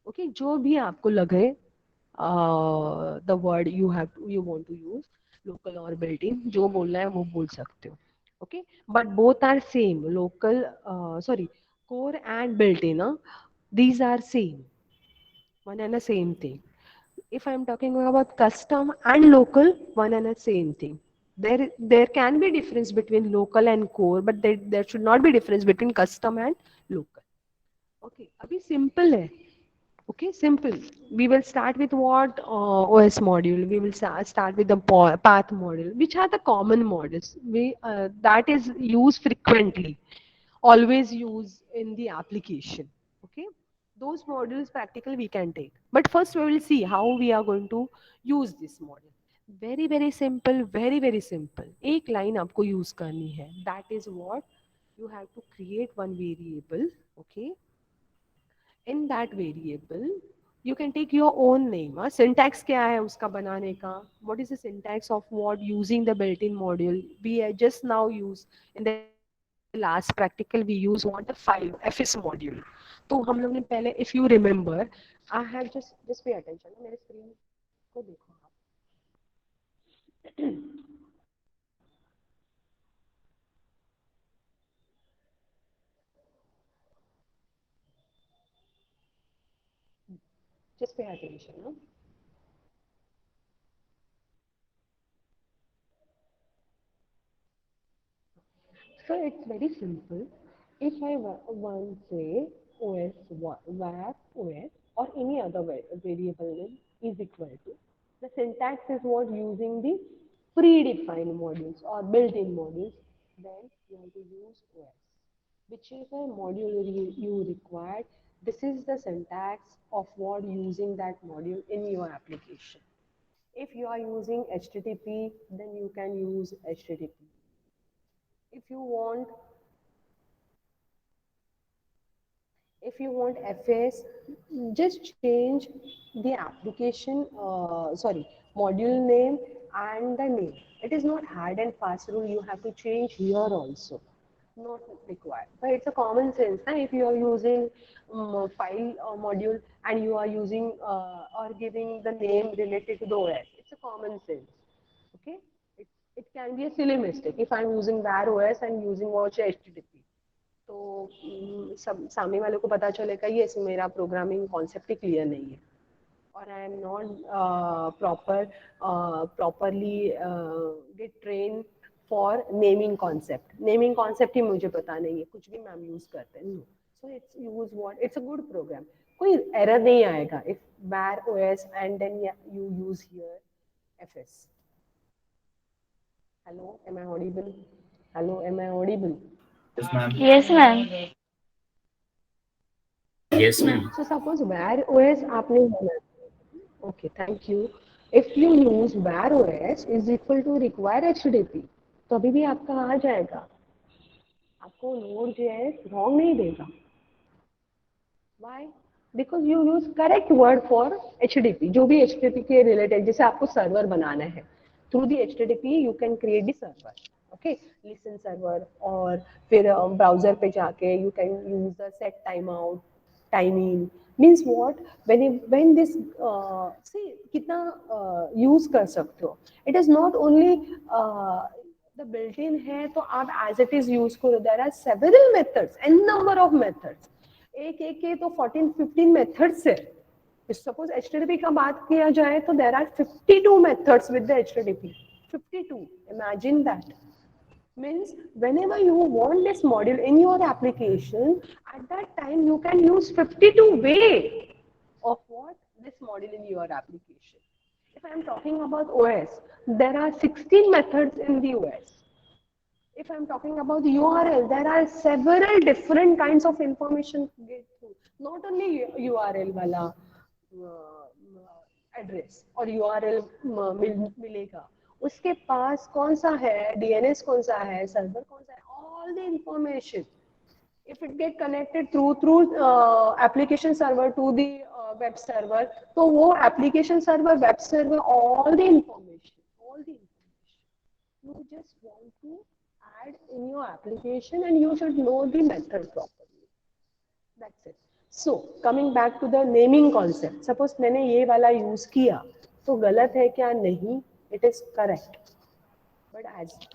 S1: ओके, जो भी आपको लगे the word you want to use, local or built-in, जो बोलना है वो बोल सकते हो. Okay, but both are same, local, sorry, core and built-in, these are same, one and the same thing. If I'm talking about custom and local, one and the same thing. There can be difference between local and core, but there should not be difference between custom and local. Okay, अभी simple है. Okay, simple. We will start with what OS module. We will start with the path module, which are the common models. That is used frequently, always use in the application. Okay, those modules practical we can take. But first we will see how we are going to use this model. Very simple, very simple. एक line आपको use करनी है. That is what you have to create one variable. Okay. In that variable you can take your own name. Syntax क्या है उसका बनाने का, what is the syntax of what using the built-in module. We just now use in the last practical we use what the file fs module. तो हम लोग ने पहले, if you remember, I have just pay attention, मेरे screen को देखो आप. Just pay attention. No? So it's very simple. If I want say OS var OS or any other variable name is equal to, the syntax is what using the predefined modules or built-in modules, then you have to use OS. Whichever module you require, this is the syntax of what using that module in your application. If you are using HTTP, then you can use HTTP. If you want FS, just change the application, sorry, module name and the name. It is not hard and fast rule. You have to change here also. Not required. But it's a common sense. If you are using file module and you are using or giving the name related to the OS, it's a common sense. Okay? It can be a silly mistake if I'm using var OS and using watch HTTP. तो सब सामने वाले को पता चलेगा ये मेरा programming concept ही clear नहीं है और I am not properly get train for naming concept ही मुझे पता नहीं है कुछ भी मैम यूज करते हैं so it's use what it's a good program कोई एरर नहीं आएगा if var os and then you use here fs. Hello, am I audible? Hello, am I audible?
S5: Yes, ma'am.
S4: Yes, ma'am.
S5: Yes, ma'am.
S1: So suppose var OS आपने बोला, okay, thank you. If you use var OS is equal to require HTTP, तो अभी भी आपका आ जाएगा, आपको Node.js wrong नहीं देगा. Why? Because you use correct word for HTTP. जो भी HTTP के related, जैसे आपको server बनाना है, through the HTTP you can create the server. Okay, listen server और फिर browser पे जाके you can use the set timeout, timing means what when this see कितना use कर सकते हो. It is not only the built-in है तो आप as it is use करो. There are several methods, n number of methods. एक एक के तो 14-15 मेथड्स है. सपोज HTTP का बात किया जाए तो there are 52 methods with the HTTP. 52. Imagine that. Means whenever you want this module in your application, at that time you can use 52 way of what this module in your application. If I am talking about OS, there are 16 methods in the OS. If I'm talking about the URL, there are several different kinds of information to get through. Not only URL wala address or URL मिलेगा. उसके पास कौन सा है, DNS कौन सा है, server कौन सा है, all the information. If it get connected through application server to the web server, तो वो application server, web server, all the information. You just want to add in your application and you should know the method properly. That's it. So coming back to the naming concept, suppose मैंने ये वाला use किया तो गलत है क्या? नहीं, it is correct. But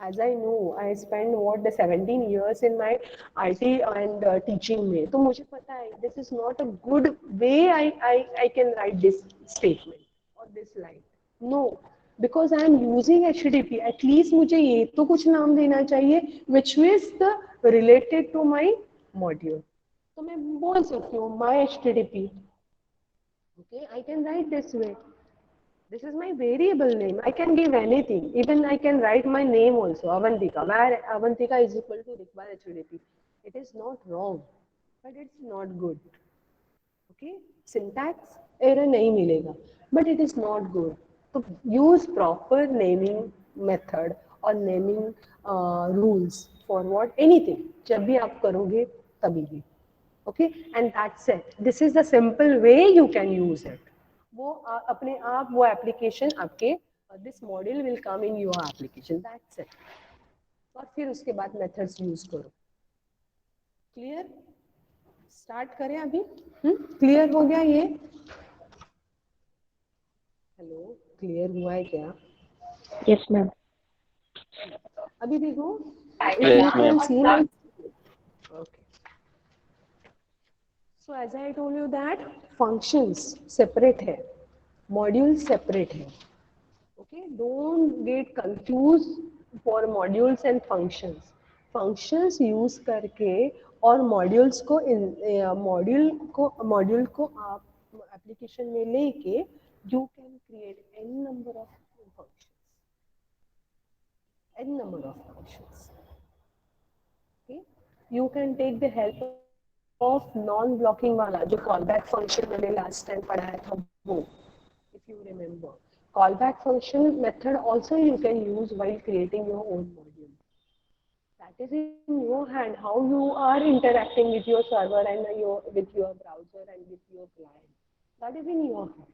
S1: as I know, I spent what the 17 years in my IT and teaching में, तो मुझे पता है this is not a good way I can write this statement or this line. No, because I am using HTTP. At least मुझे ये तो कुछ नाम देना चाहिए which is the related to my module. तो मैं बोल सकती हूँ my HTTP. Okay, I can write this way. This is my variable name. I can give anything. Even I can write my name also, Avantika, where Avantika is equal to require HTTP. It is not wrong, but it's not good. Okay, syntax error नहीं मिलेगा, but it is not good. So use proper naming method or naming rules for what anything. जब भी आप करोगे तभी भी. Okay, and that's it. This is the simple way you can use it. वो अपने आप वो एप्लीकेशन आपके this module will come in your application. That's it. और फिर उसके बाद मेथड्स यूज करो. क्लियर? स्टार्ट करें अभी. क्लियर हो गया ये? हेलो, क्लियर हुआ है क्या?
S4: Yes, ma'am.
S1: अभी देखो.
S3: Yes, ma'am.
S1: Okay. So as I told you that functions separate है, modules separate है. Okay, don't get confused for modules and functions. Functions use करके और modules को module को आप application में लेके you can create n number of functions. N number of functions. Okay, you can take the help of non-blocking वाला जो callback function मैंने last time पढ़ाया था वो, if you remember. Callback function method also you can use while creating your own module. That is in your hand, how you are interacting with your server and with your browser and with your client. That is in your hand.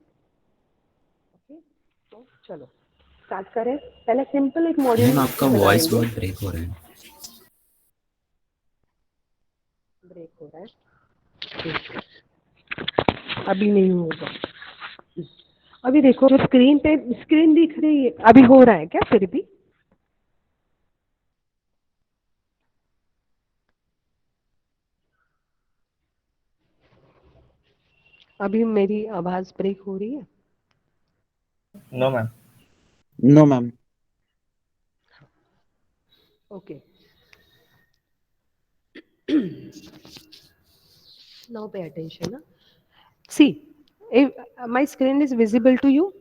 S1: Okay, तो चलो start करें. पहले simple एक module
S5: ma'am आपका voice बहुत break हो रहा है.
S1: ब्रेक हो रहा है. अभी नहीं होगा. अभी देखो जो स्क्रीन पे स्क्रीन दिख रही है, अभी हो रहा है क्या फिर भी? अभी मेरी आवाज ब्रेक हो रही है?
S6: No, ma'am.
S2: No, ma'am.
S1: Okay. Now pay attention. Huh? See, if my screen is visible to you,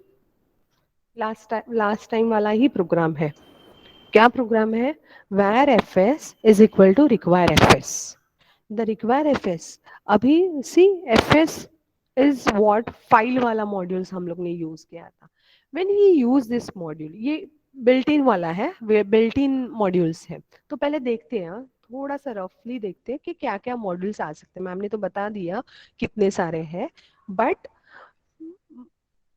S1: last time वाला ही प्रोग्राम है. क्या प्रोग्राम है? var fs is equal to require fs. The require fs अभी see fs is what file वाला modules हम लोग ने use किया था. When we use this module, ये बिल्ट इन वाला है, बिल्ट इन मॉड्यूल्स है. तो पहले देखते हैं, थोड़ा सा रफली देखते हैं कि क्या क्या मॉड्यूल्स आ सकते हैं. मैम ने तो बता दिया कितने सारे हैं, बट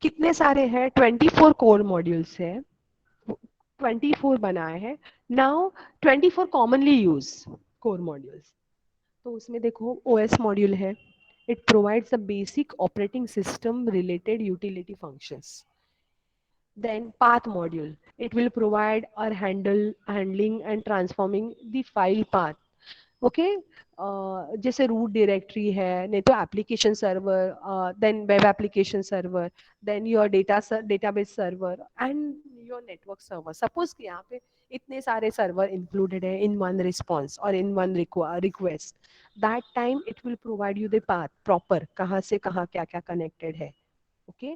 S1: कितने सारे हैं? 24 कोर मॉड्यूल्स है, 24 बनाए हैं. Now 24 commonly use core modules. तो उसमें देखो OS मॉड्यूल है. It provides the basic operating system related utility functions. Then path module, it will provide or handling and transforming the file path. Okay, जैसे root directory है, नहीं तो application server, then web application server, then your database server and your network server. Suppose कि यहाँ पे इतने सारे server included है इन वन रिस्पॉन्स और in one request. That time it will provide you the path proper, कहाँ से कहाँ क्या क्या कनेक्टेड है. ओके,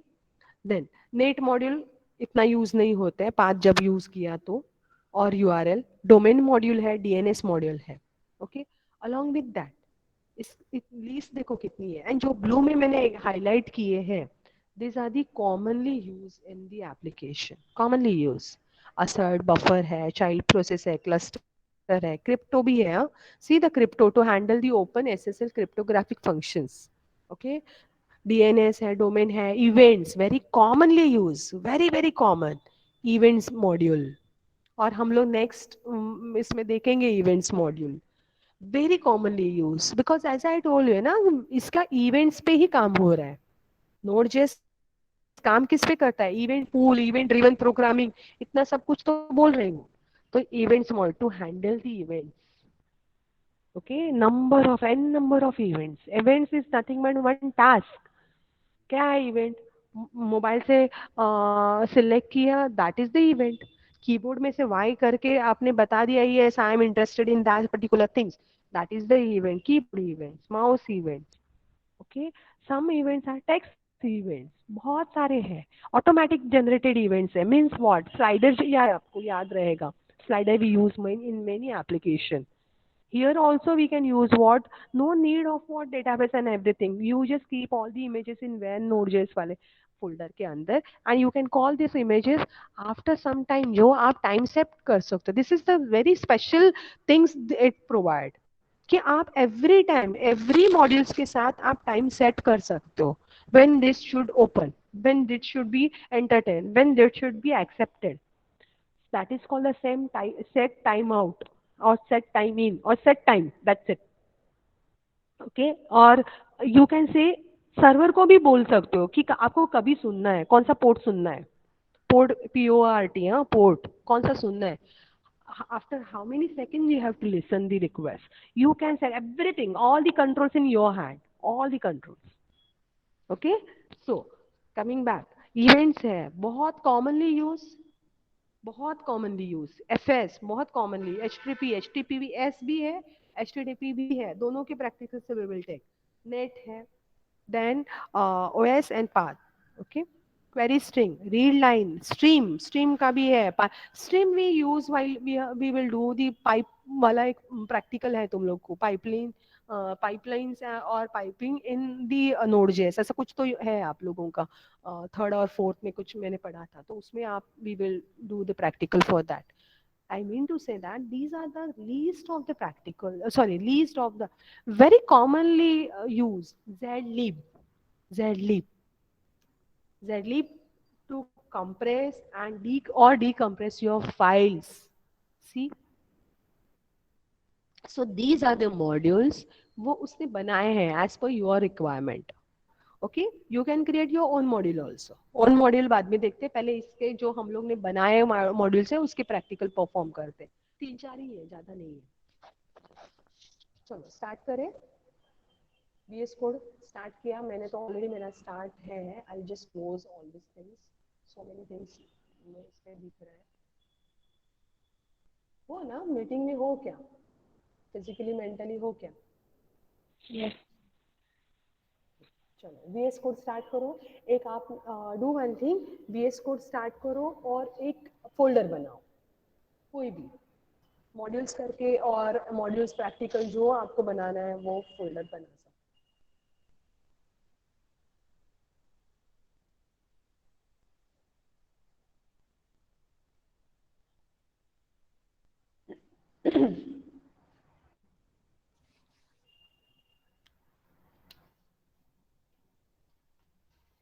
S1: देन नेट मॉड्यूल इतना यूज नहीं होता है, पाथ जब यूज किया तो, और URL. डोमेन मॉड्यूल है, DNS मॉड्यूल है. ओके, अलॉन्ग विद दैट इस लिस्ट देखो कितनी है. एंड जो ब्लू में मैंने हाईलाइट किए हैं, this are the commonly use in the application. Commonly use assert, buffer है, चाइल्ड प्रोसेस है, क्लस्टर है, क्रिप्टो भी है. See the crypto to handle the open SSL cryptographic functions. Okay, DNS है, डोमेन है, events very commonly use, very very common events module. और हम लोग नेक्स्ट इसमें देखेंगे events module, very commonly use. Because as I told you ना, इसका events पे ही काम हो रहा है. Node.js काम किस पे करता है? Event pool, event driven programming, इतना सब कुछ तो बोल रही हूँ. तो events module to handle the events. Okay, n number of events. Events is nothing but one task. क्या है इवेंट? मोबाइल से सिलेक्ट किया, that is the event. Keyboard में से Y करके आपने बता दिया yes I am interested in that particular things, that is the event. Keyboard events, mouse events. Okay, some events are text events, बहुत सारे हैं. ऑटोमेटिक जनरेटेड इवेंट्स है. Means what? स्लाइडर, या आपको याद रहेगा, slider we use in many application. Here also we can use what? No need of what database and everything. You just keep all the images in one Node.js वाले folder के अंदर, and you can call these images after some time जो आप time set कर सकते हो. This is the very special things it provide कि आप every time, every modules के साथ आप time set कर सकते हो. When this should open, when this should be entertained, when this should be accepted. That is called the same set timeout or set time in or set time. That's it. Okay, और you can say server को भी बोल सकते हो कि आपको कभी सुनना है, कौन सा पोर्ट सुनना है. पोर्ट PORT, हाँ, पोर्ट कौन सा सुनना है. After how many seconds you have to listen the request. You can set everything, all the controls in your hand. all the controls. Okay, so coming back, events है बहुत commonly use, बहुत commonly use FS बहुत commonly HTTPS भी है, HTTP भी है, दोनों के प्रैक्टिकल से वी विल टेक. नेट है, then OS and path. Okay, query string, read line, stream का भी है. Stream we use while we will do the pipe वाला एक practical है तुम लोग को, pipelines और piping in the Node.js, ऐसा कुछ तो है आप लोगों का. थर्ड और फोर्थ में कुछ मैंने पढ़ा था, तो उसमें आप we will do the practical for that. I mean to say that these are the least of the practical, least of the very commonly used. Zlib, Zlib to compress and decompress your files. See, so these are the modules वो उसने बनाए हैं as per your requirement. Okay, you can create your own module also. Own module बाद में देखते, पहले इसके जो हम लोग ने बनाए मॉड्यूल्स है उसके प्रैक्टिकल परफॉर्म करते. 3-4 ही है, ज्यादा नहीं है. चलो स्टार्ट करें. VS कोड स्टार्ट किया मैंने तो ऑलरेडी, मेरा स्टार्ट है. I just close all this things, so many things इसमें दिख रहा है. हो ना, मीटिंग में हो क्या, फिजिकली मेंटली हो क्या?
S4: Yes.
S1: चलो VS कोड स्टार्ट करो. एक आप do one thing, VS code start करो और एक फोल्डर बनाओ, कोई भी मॉड्यूल्स करके, और मॉड्यूल्स प्रैक्टिकल जो आपको बनाना है वो फोल्डर बना सकते.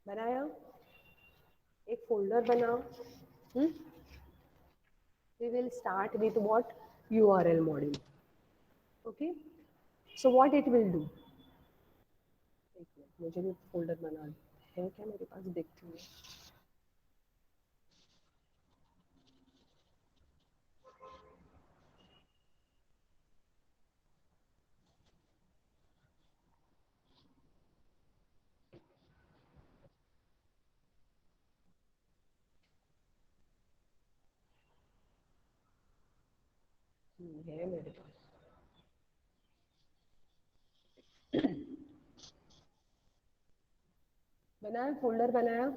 S1: बनाया, एक फोल्डर बनाओ. We will start with what? URL module. Okay, so what it will do? एक मिनट, मुझे भी फोल्डर बना है क्या मेरे पास, देखती हूँ. है मेरे पास. बनाया, फोल्डर बनाया.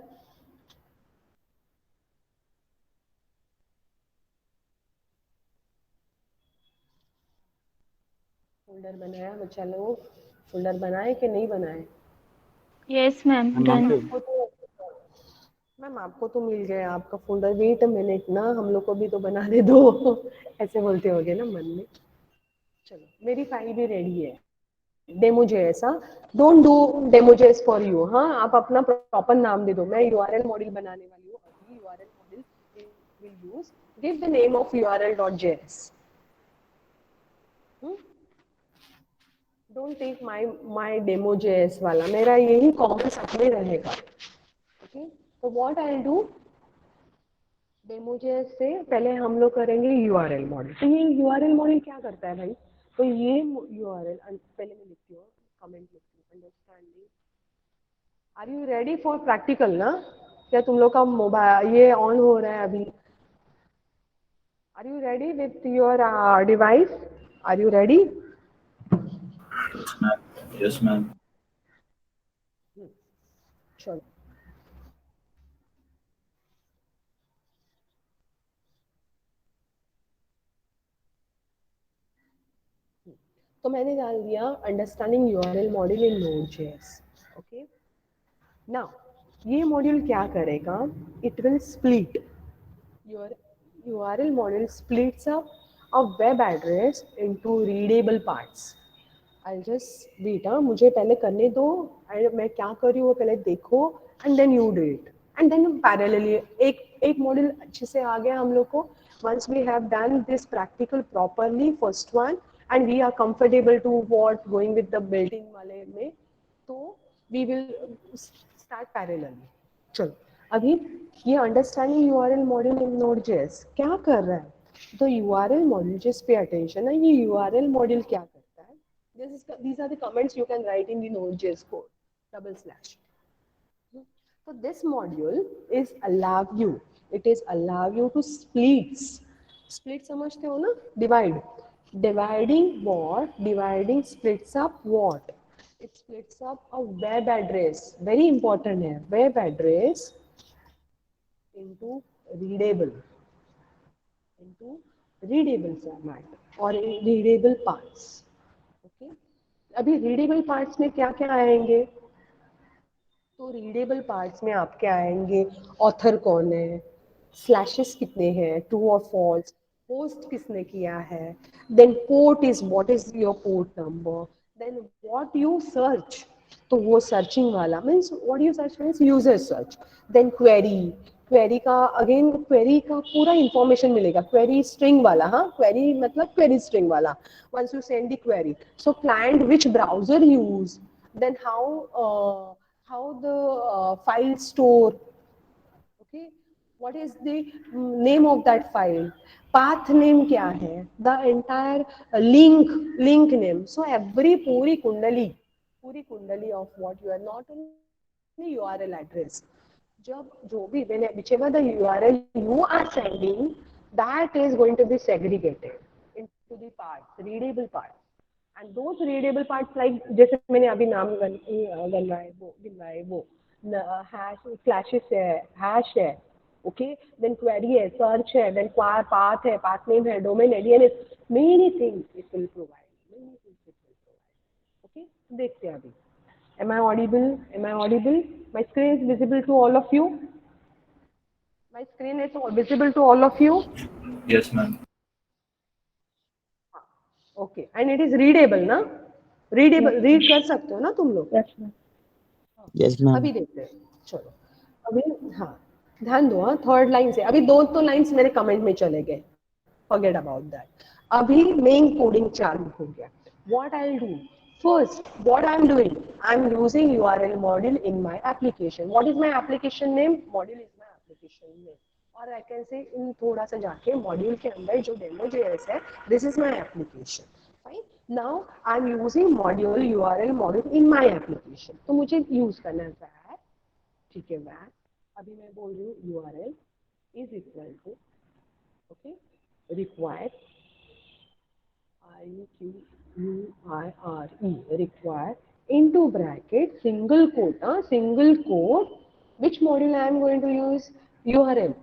S1: फोल्डर बनाया बच्चा लोग, फोल्डर बनाए कि नहीं बनाए?
S4: Yes, ma'am.
S2: Ma'am
S4: Done.
S2: आपको
S1: मैम आपको तो मिल गया आपका फोल्डर. वेट अ मिनट ना, हम लोग को भी तो बनाने दो. ऐसे बोलते होगे ना मन में. चलो मेरी फाइल भी रेडी है. Demo.js, हाँ, don't do Demo.js for you. हाँ, आप अपना प्रॉपर नाम दे दो. मैं URL मॉड्यूल बनाने वाली हूँ अभी. URL module will use, give the name of url.js. Don't take my Demo.js वाला, मेरा यही कॉमन सब में रहेगा. ओके, तो what I will do, Demo.js से पहले हम लोग करेंगे URL मॉड्यूल. तो ये URL मॉड्यूल क्या करता है भाई? तो ये URL पहले मैं लिखती हूँ, कमेंट लिखती हूँ, understanding. Are you ready for practical ना? क्या तुम लोग का मोबाइल ये ऑन हो रहा है अभी? Are you ready with your device? Are you ready?
S5: Yes, ma'am.
S1: चलो तो मैंने डाल दिया understanding URL module in Node.js. Okay, now ये मॉड्यूल क्या करेगा? It will split your URL module, splits up a web address into readable parts. I'll just wait. मुझे पहले करने दो. मैं क्या कर रही हूँ पहले देखो, and then you do it. And then parallelly एक मॉड्यूल अच्छे से आ गया हम लोग को. Once we have done this practical properly, first one, and we are comfortable to what going with the building वाले में, तो we will start parallelly. चलो अभी ये understanding URL module in Node.js क्या कर रहा है? तो URL module, just pay attention है. ये URL मॉड्यूल क्या करता है? These are the comments you can write in the Node.js code, /. So this module is it is allow you to split समझते हो ना, dividing splits up what, it splits up a web address, very important है, web address into readable into readable format और readable parts. Okay, अभी readable parts में क्या क्या आएंगे, तो रीडेबल पार्ट्स में आपके आएंगे ऑथर कौन है, स्लैशेस कितने हैं, ट्रू और फॉल्स, पोस्ट किसने किया है, then port is what is your port number, then what you search, तो वो सर्चिंग वाला means what you search means user search, then query का अगेन क्वेरी का पूरा इंफॉर्मेशन मिलेगा, क्वेरी स्ट्रिंग वाला, हाँ क्वेरी मतलब क्वेरी स्ट्रिंग वाला, once you send the query, so client which browser use, then how the file store, okay, what is the name of that file, path name क्या है, the entire link name, so every पूरी कुंडली of what you are, not only URL address, जब जो भी whichever the URL you are sending, that is going to be segregated into the parts, readable parts, and those readable parts like जैसे मैंने अभी नाम गिनवाए वो हैश स्लैशेस है, hash है, ओके, देन क्वेरी है, सर्च है, देन पाथ है, पाथ नेम है, डोमेन है, DNS, many things it will provide, okay, देखते हैं अभी. Am I audible? Am I audible? My screen is visible to all of you? My screen is visible to all of you?
S6: Yes, ma'am.
S1: Okay. And it is readable, ना? Readable, read कर सकते हो ना तुम लोग?
S4: Yes, ma'am.
S5: Yes, ma'am.
S1: अभी देखते हैं. चलो. अभी हाँ. ध्यान दो हाँ, थर्ड लाइन से. अभी दो तो लाइन्स मेरे कमेंट में चले गए. Forget about that. अभी मेन कोडिंग चालू हो गया. What I'll do? First, what I'm doing? I'm using URL module in my application. What is my application name? Module is my application name. Or I can say इन थोड़ा सा जाके module के अंदर जो demo.js है, this is my application. Fine. Now I'm using module URL module in my application. तो मुझे use करना है var, ठीक है var. अभी मैं बोल रही हूँ URL is equal to, okay, require require into bracket single quote, which module I am going to use, URL,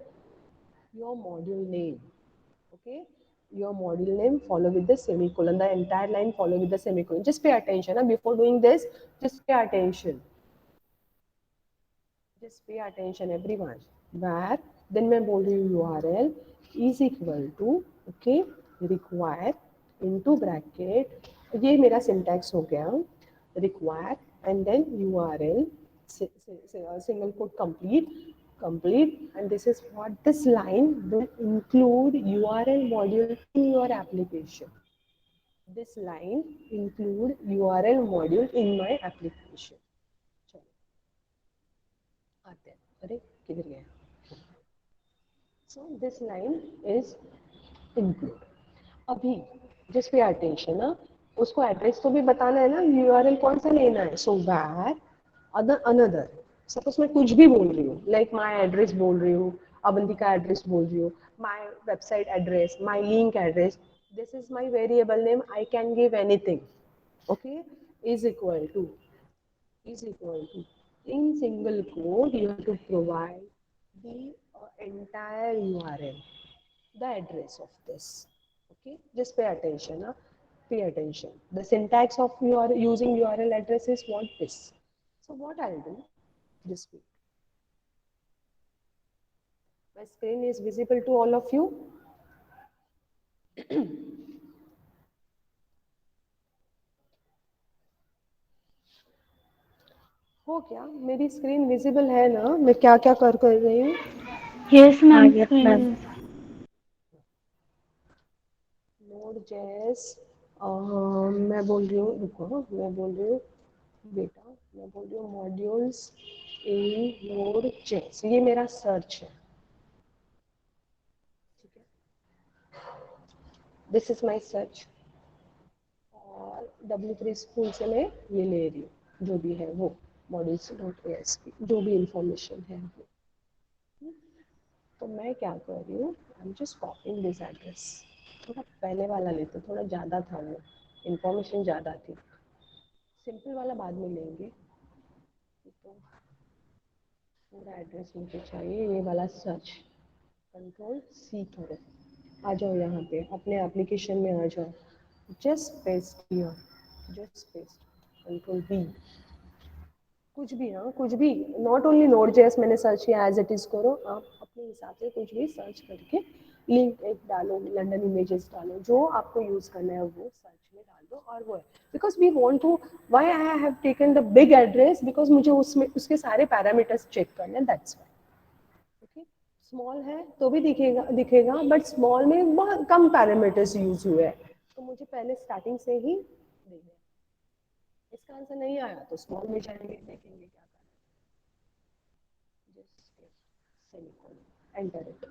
S1: your module name, okay, your module name follow with the semicolon, the entire line follow with the semicolon, just pay attention, before doing this just pay attention, everyone, where then मैं बोल रही हूँ URL is equal to, okay, require into bracket, ये मेरा syntax हो गया, require and then URL single quote complete, and this is what this line will include URL module in your application. This line include URL module in my application. आते हैं, अरे किधर गए? So this line is include. अभी just pay attention ना, उसको address तो भी बताना है ना, URL कौन सा लेना है, so where another, सपोज मैं कुछ भी बोल रही हूँ, लाइक माई एड्रेस बोल रही हूँ, अवंतिका एड्रेस बोल रही हूँ, my website address, my link address, this is my variable name, I can give anything, okay, is equal to in single quote you have to provide the entire URL, the address of this, okay, just pay attention, pay attention, the syntax of your using URL address is what this. So what I'll do, just wait, my screen is visible to all of you. हो क्या, मेरी screen visible है ना, मैं क्या क्या कर रही हूँ?
S4: Yes, ma'am.
S7: Yes, ma'am.
S1: Node.js, मैं बोल रही हूँ, रुको, मैं बोल रही हूँ बेटा, मैं बोल रही हूँ मॉड्यूल्स इन Node.js, ये मेरा सर्च है, ठीक है, दिस इज माय सर्च, और और W3 स्कूल से मैं ये ले रही हूँ, जो भी है वो modules.asp, जो भी इंफॉर्मेशन है वो। तो मैं क्या कर रही हूँ, I am just copying this address. थोड़ा पहले वाला लेते, थोड़ा ज़्यादा था वो, इंफॉर्मेशन ज़्यादा थी। सिंपल वाला बाद में लेंगे। तो पूरा एड्रेस मुझे चाहिए, ये वाला सर्च, कंट्रोल C करो, आ जाओ यहाँ पे अपने एप्लीकेशन में आ जाओ, just paste here, just paste, control B, कुछ भी, हाँ कुछ भी, नॉट ओनली नोड जेएस मैंने सर्च किया, एज इट इज करो आप अपने हिसाब से, कुछ भी सर्च करके लिंक एक डालो, लंदन इमेजेस डालो, जो आपको यूज करना है वो सर्च में डाल दो, और वो है because we want to, why I have taken the big address, because मुझे उसमें उसके सारे पैरामीटर्स चेक करने हैं, दैट्स व्हाई। ओके, स्मॉल है तो भी दिखेगा दिखेगा, बट स्मॉल में बहुत कम पैरामीटर्स यूज हुए हैं, तो मुझे पहले स्टार्टिंग से ही देखना है। इसका आंसर नहीं आया तो स्मॉल में जाएंगे, देखेंगे क्या करना है, just semicolon, enter it,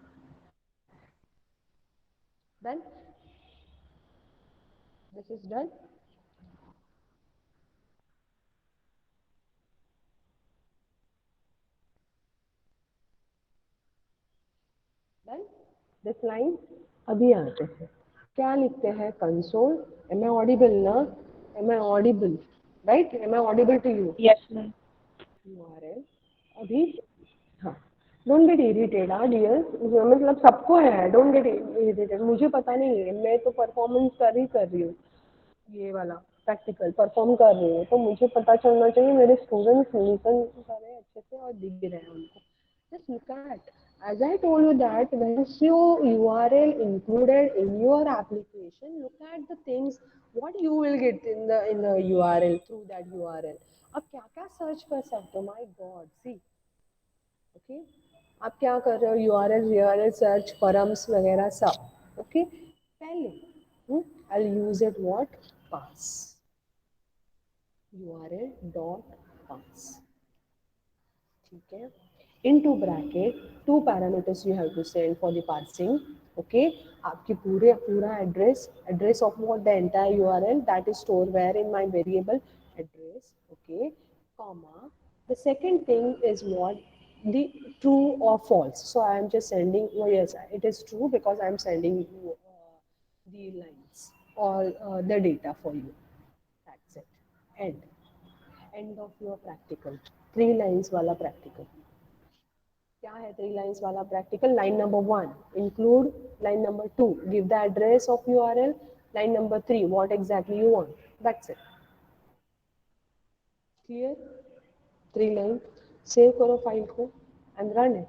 S1: done, this is done. Done this line. अभी आते हैं, क्या लिखते हैं, कंसोल, एम आई ऑडिबल ना, am I audible, right, am I audible to you,
S4: Yes, ma'am.
S1: URL अभी, हाँ, डोंट गेट इरिटेड, हाँ डियर, मतलब सबको है, डोंट गेट इरिटेड, मुझे पता नहीं है, मैं तो परफॉर्मेंस कर रही हूँ, ये वाला प्रैक्टिकल परफॉर्म कर रही हूँ, तो मुझे पता चलना चाहिए मेरे स्टूडेंट्स लिसन कर रहे हैं अच्छे से और दिख भी रहे हैं उनको। Just look at, as I told you that once your URL included in your application, look at the things what you will get in the URL through that URL. अब क्या क्या सर्च कर सकते हो, माय गॉड, सी, ओके, आप क्या कर रहे हो, यूआरएल सर्च, परम्स वगैरह सब, ओके, पहले I use it what, parse, URL dot parse, ठीक है, into bracket, two parameters you have to send for the parsing, okay, आपकी पूरा address of what, the entire URL that is store where in my variable address, okay, comma, the second thing is what, the true or false, so I am just sending, oh yes, it is true because I am sending you the lines or the data for you, that's it, end of your practical, 3 lines वाला practical, क्या है 3 lines वाला practical, line number 1 include, line number 2 give the address of URL, line number 3 what exactly you want, that's it, clear, 3 lines, save करो file को and run it.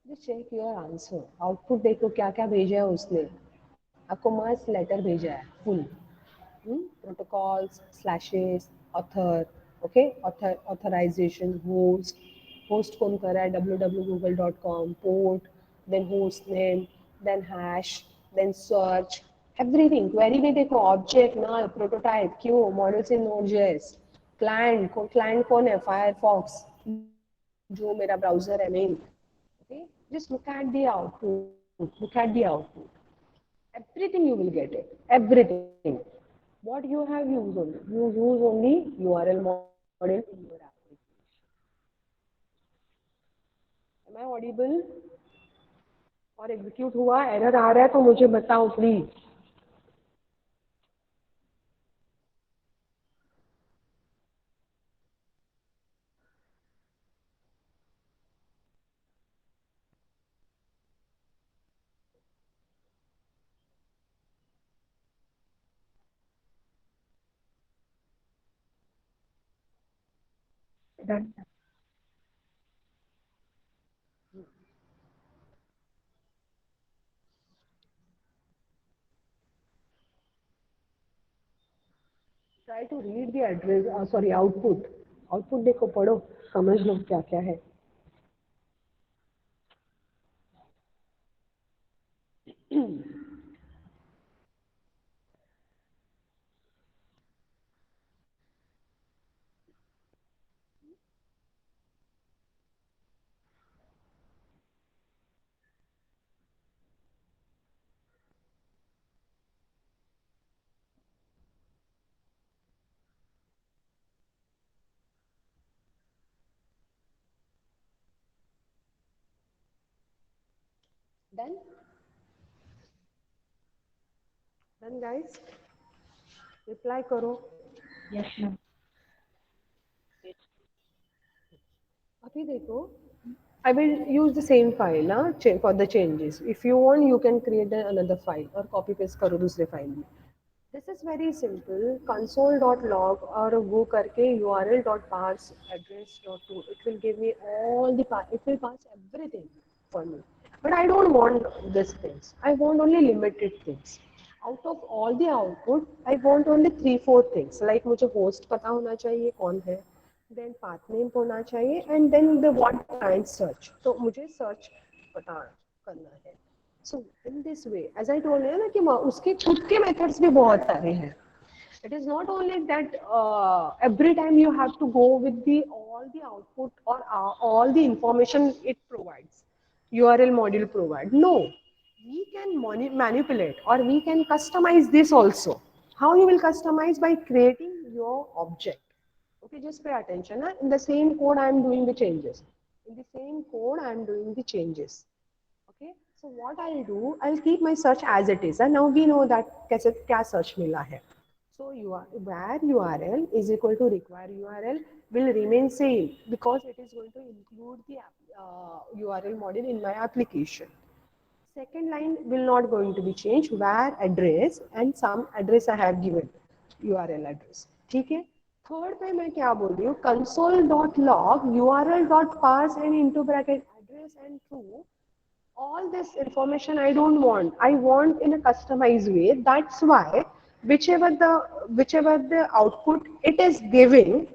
S1: Just check your answer. Output देखो क्या क्या भेजा है उसने, आपको मस्त लेटर भेजा है full, protocols, slashes, author, okay, authorization, host कौन कर रहा है, www.google.com, port, then host name, then hash, then search, everything, query में देखो, object, null, prototype, क्यों, models in Node.js, client कौन है, Firefox, जो मेरा ब्राउजर है main, okay, just look at the output, everything you will get it, everything, what you have used only, you use only URL model in your application, am I audible, और execute हुआ, error आ रहा है तो मुझे बताओ please, try to read the address, sorry, output, output देखो, पढ़ो, समझ लो क्या क्या है. Done? Done, guys? Reply करो.
S4: Yes, ma'am.
S1: अभी देखो, I will use the same file for the changes. If you want, you can create another file और copy paste करो दूसरे file में. This is very simple. Console.log और वो करके url.parse address.to. It will give me all the it will pass everything for me. But I don't want these things. I want only limited things. Out of all the output, I want only 3-4 things. Like मुझे host पता होना चाहिए कौन है. Then path name होना चाहिए and then the what client search. तो मुझे search पता करना है. So in this way, as I told you ना कि उसके खुद के methods भी बहुत सारे हैं. It is not only that every time you have to go with the all the output or all the information it provides. URL module provide. No, we can manipulate or we can customize this also. How you will customize? By creating your object. Okay, just pay attention. In the same code, I am doing the changes. In the same code, I am doing the changes. Okay, so what I'll do, I'll keep my search as it is. And now we know that कैसे क्या search मिला है. So where URL is equal to require URL will remain same because it is going to include the URL module in my application. Second line will not going to be changed. Where address and some address I have given URL address. ठीक है. Third पे मैं क्या बोल रही हूँ? Console.log url.parse and into bracket address and true. All this information I don't want. I want in a customized way. That's why whichever the output it is giving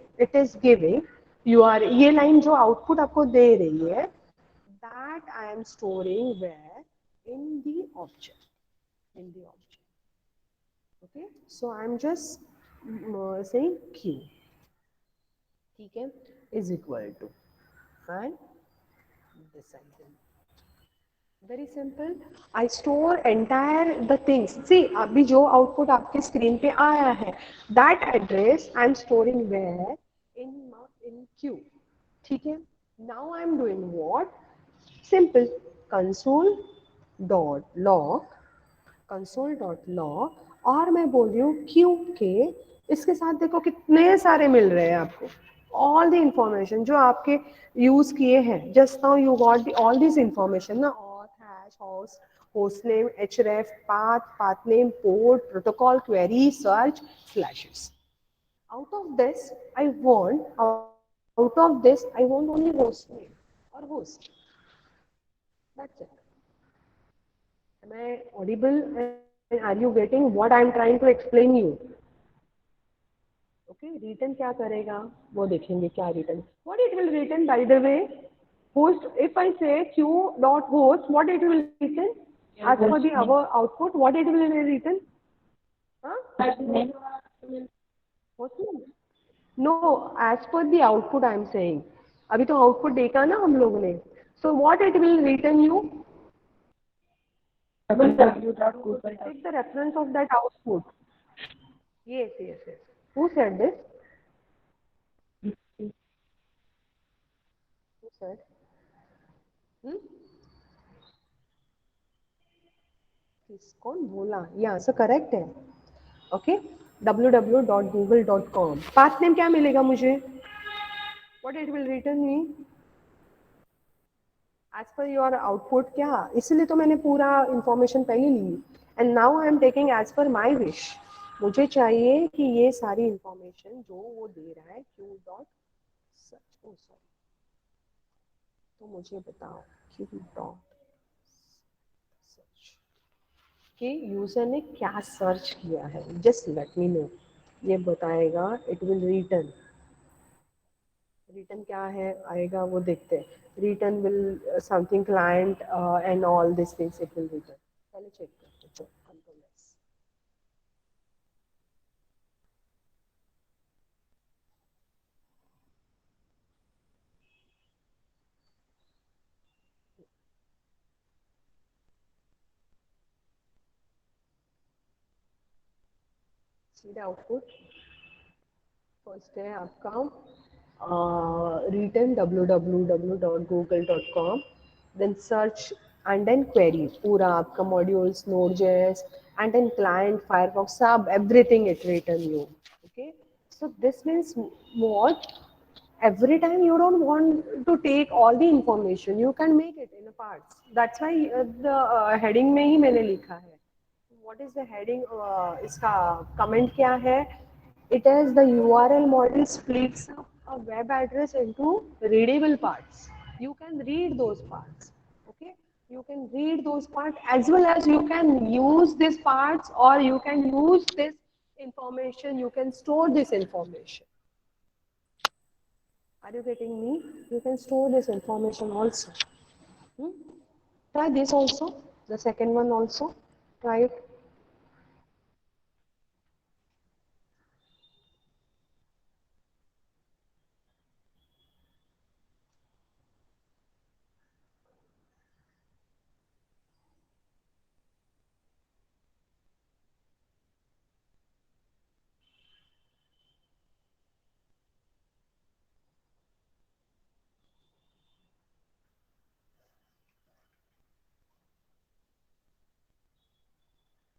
S1: ये line जो output आपको दे रही है, that I am storing where in the object. Okay, so I'm just saying q. ठीक है, is equal to and this item. Very simple. I store entire the things. See, अभी जो output आपके screen पे आया है, that address I'm storing where in queue. ठीक है. Now I'm doing what? Simple. console.log console.log और मैं बोल रही हूँ क्यू के इसके साथ देखो कितने सारे मिल रहे हैं आपको. All the information जो आपके यूज किए हैं. Just now you got all this information ना. Auth, hash, host name, href, path name, port, protocol, query, search, slashes. Out of this I want only host name or host. That's it. Am I audible? And are you getting what I am trying to explain you? Okay, return क्या करेगा वो देखेंगे. क्या return? What it will return, by the way? Host. If I say q dot host, what it will return? As per the our output, what it will return? Host name? No, as per the output I am saying. अभी तो output देखा ना हम लोगों ने. So what it will return you? Take the reference of that output. Yes. Who said this? Who said? कौन बोला? Yeah, so correct है. Okay, www.google.com. Path name क्या मिलेगा मुझे? What it will return me? As per your output क्या? इसलिए तो मैंने पूरा information पहले ली. And now I am taking as per my wish. मुझे चाहिए कि ये सारी information जो वो दे रहा है q dot search. Oh sorry. तो मुझे बताओ q dot search कि यूजर ने क्या सर्च किया है. Just let me know. ये बताएगा. It will return. रिटर्न क्या है आएगा वो देखते हैं. Return will something client and all this things it will return. पहले चेक करते हैं कंट्रोल एस. सीधा आउटपुट फर्स्ट है आपका return www.google.com. Then search and then query पूरा आपका modules Node JS and then client Firefox सब everything it return you. Okay, so this means what? Every time you don't want to take all the information, you can make it in a parts. That's why the heading में ही मैंने लिखा है. What is the heading? इसका comment क्या है? It is the URL model splits up a web address into readable parts. You can read those parts. Okay, you can read those parts as well as you can use these parts or you can use this information. You can store this information. Are you getting me? You can store this information also. Hmm? Try this also. The second one also. Try it.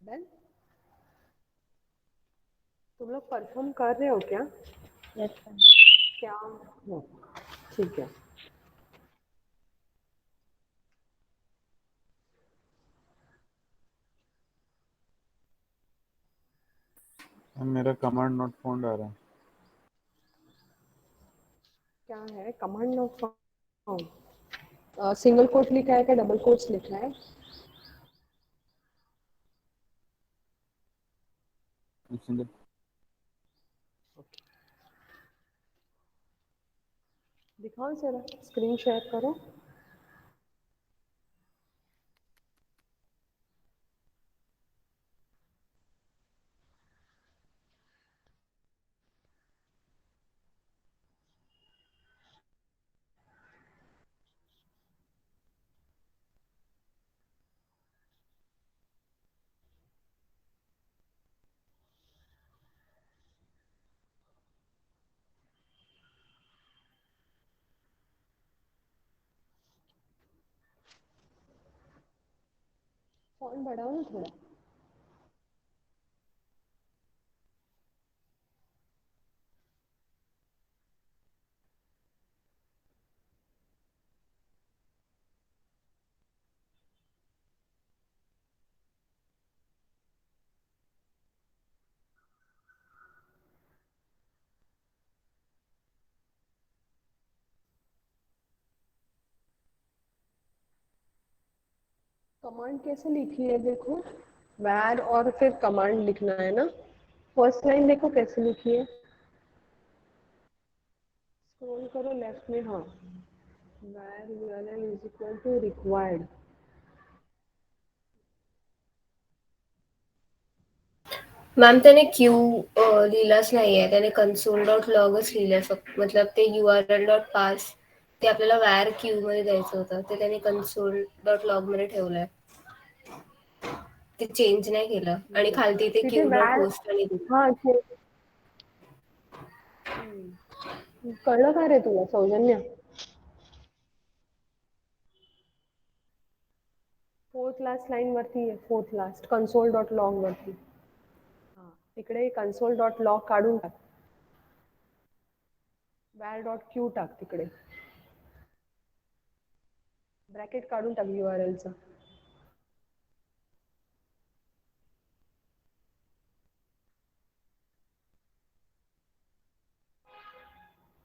S1: Done? तुम लोग perform कर रहे हो क्या?
S4: Yes, ma'am.
S1: क्या हो? ठीक है.
S2: मेरा कमांड नॉट फाउंड आ रहा है.
S1: क्या है command not found? Single quote लिखा है क्या डबल कोट्स लिखा है?
S2: सिंगल.
S1: दिखाओ जरा स्क्रीन शेयर करो. फॉन्ट बढ़ाओ ना थोड़ा. कमांड कैसे लिखी है देखो. वैर और फिर कमांड लिखना है ना. फर्स्ट लाइन देखो कैसे लिखी है. स्क्रॉल करो लेफ्ट में. हाँ, var URL is equal to required.
S7: Ma'am त्याने क्यू लिहिलाच नाहीये. त्याने कन्सोल डॉट लॉगच लिहिलंय फक्त. मतलब ते URL डॉट पास ते आपल्याला वॅर क्यू मध्ये द्यायचं होतं. ते त्याने कन्सोल डॉट लॉग मध्ये ठेवलंय. ते चेंज नाही केलं. आणि खालती ते
S1: तिथे
S7: क्यू डॉट
S1: वॅर.
S7: होस्ट आणि
S1: हा कळलं का रे तुला सौजन्य? फोर्थ लास्ट लाईन वरती आहे. Fourth last console dot log वरती. हा तिकडे कन्सोल डॉट लॉग काढून टाक. वॅर डॉट क्यू टाक तिकडे. ब्रॅकेट काढून टाक URL चा.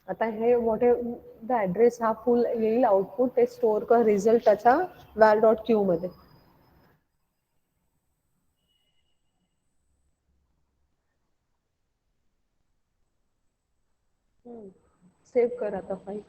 S1: आता हे व्हॉट द ऍड्रेस हा फुल येईल आउटपुट. ते स्टोअर कर रिझल्ट त्याचा वॅर डॉट क्यू मध्ये. सेव करा था फाइल.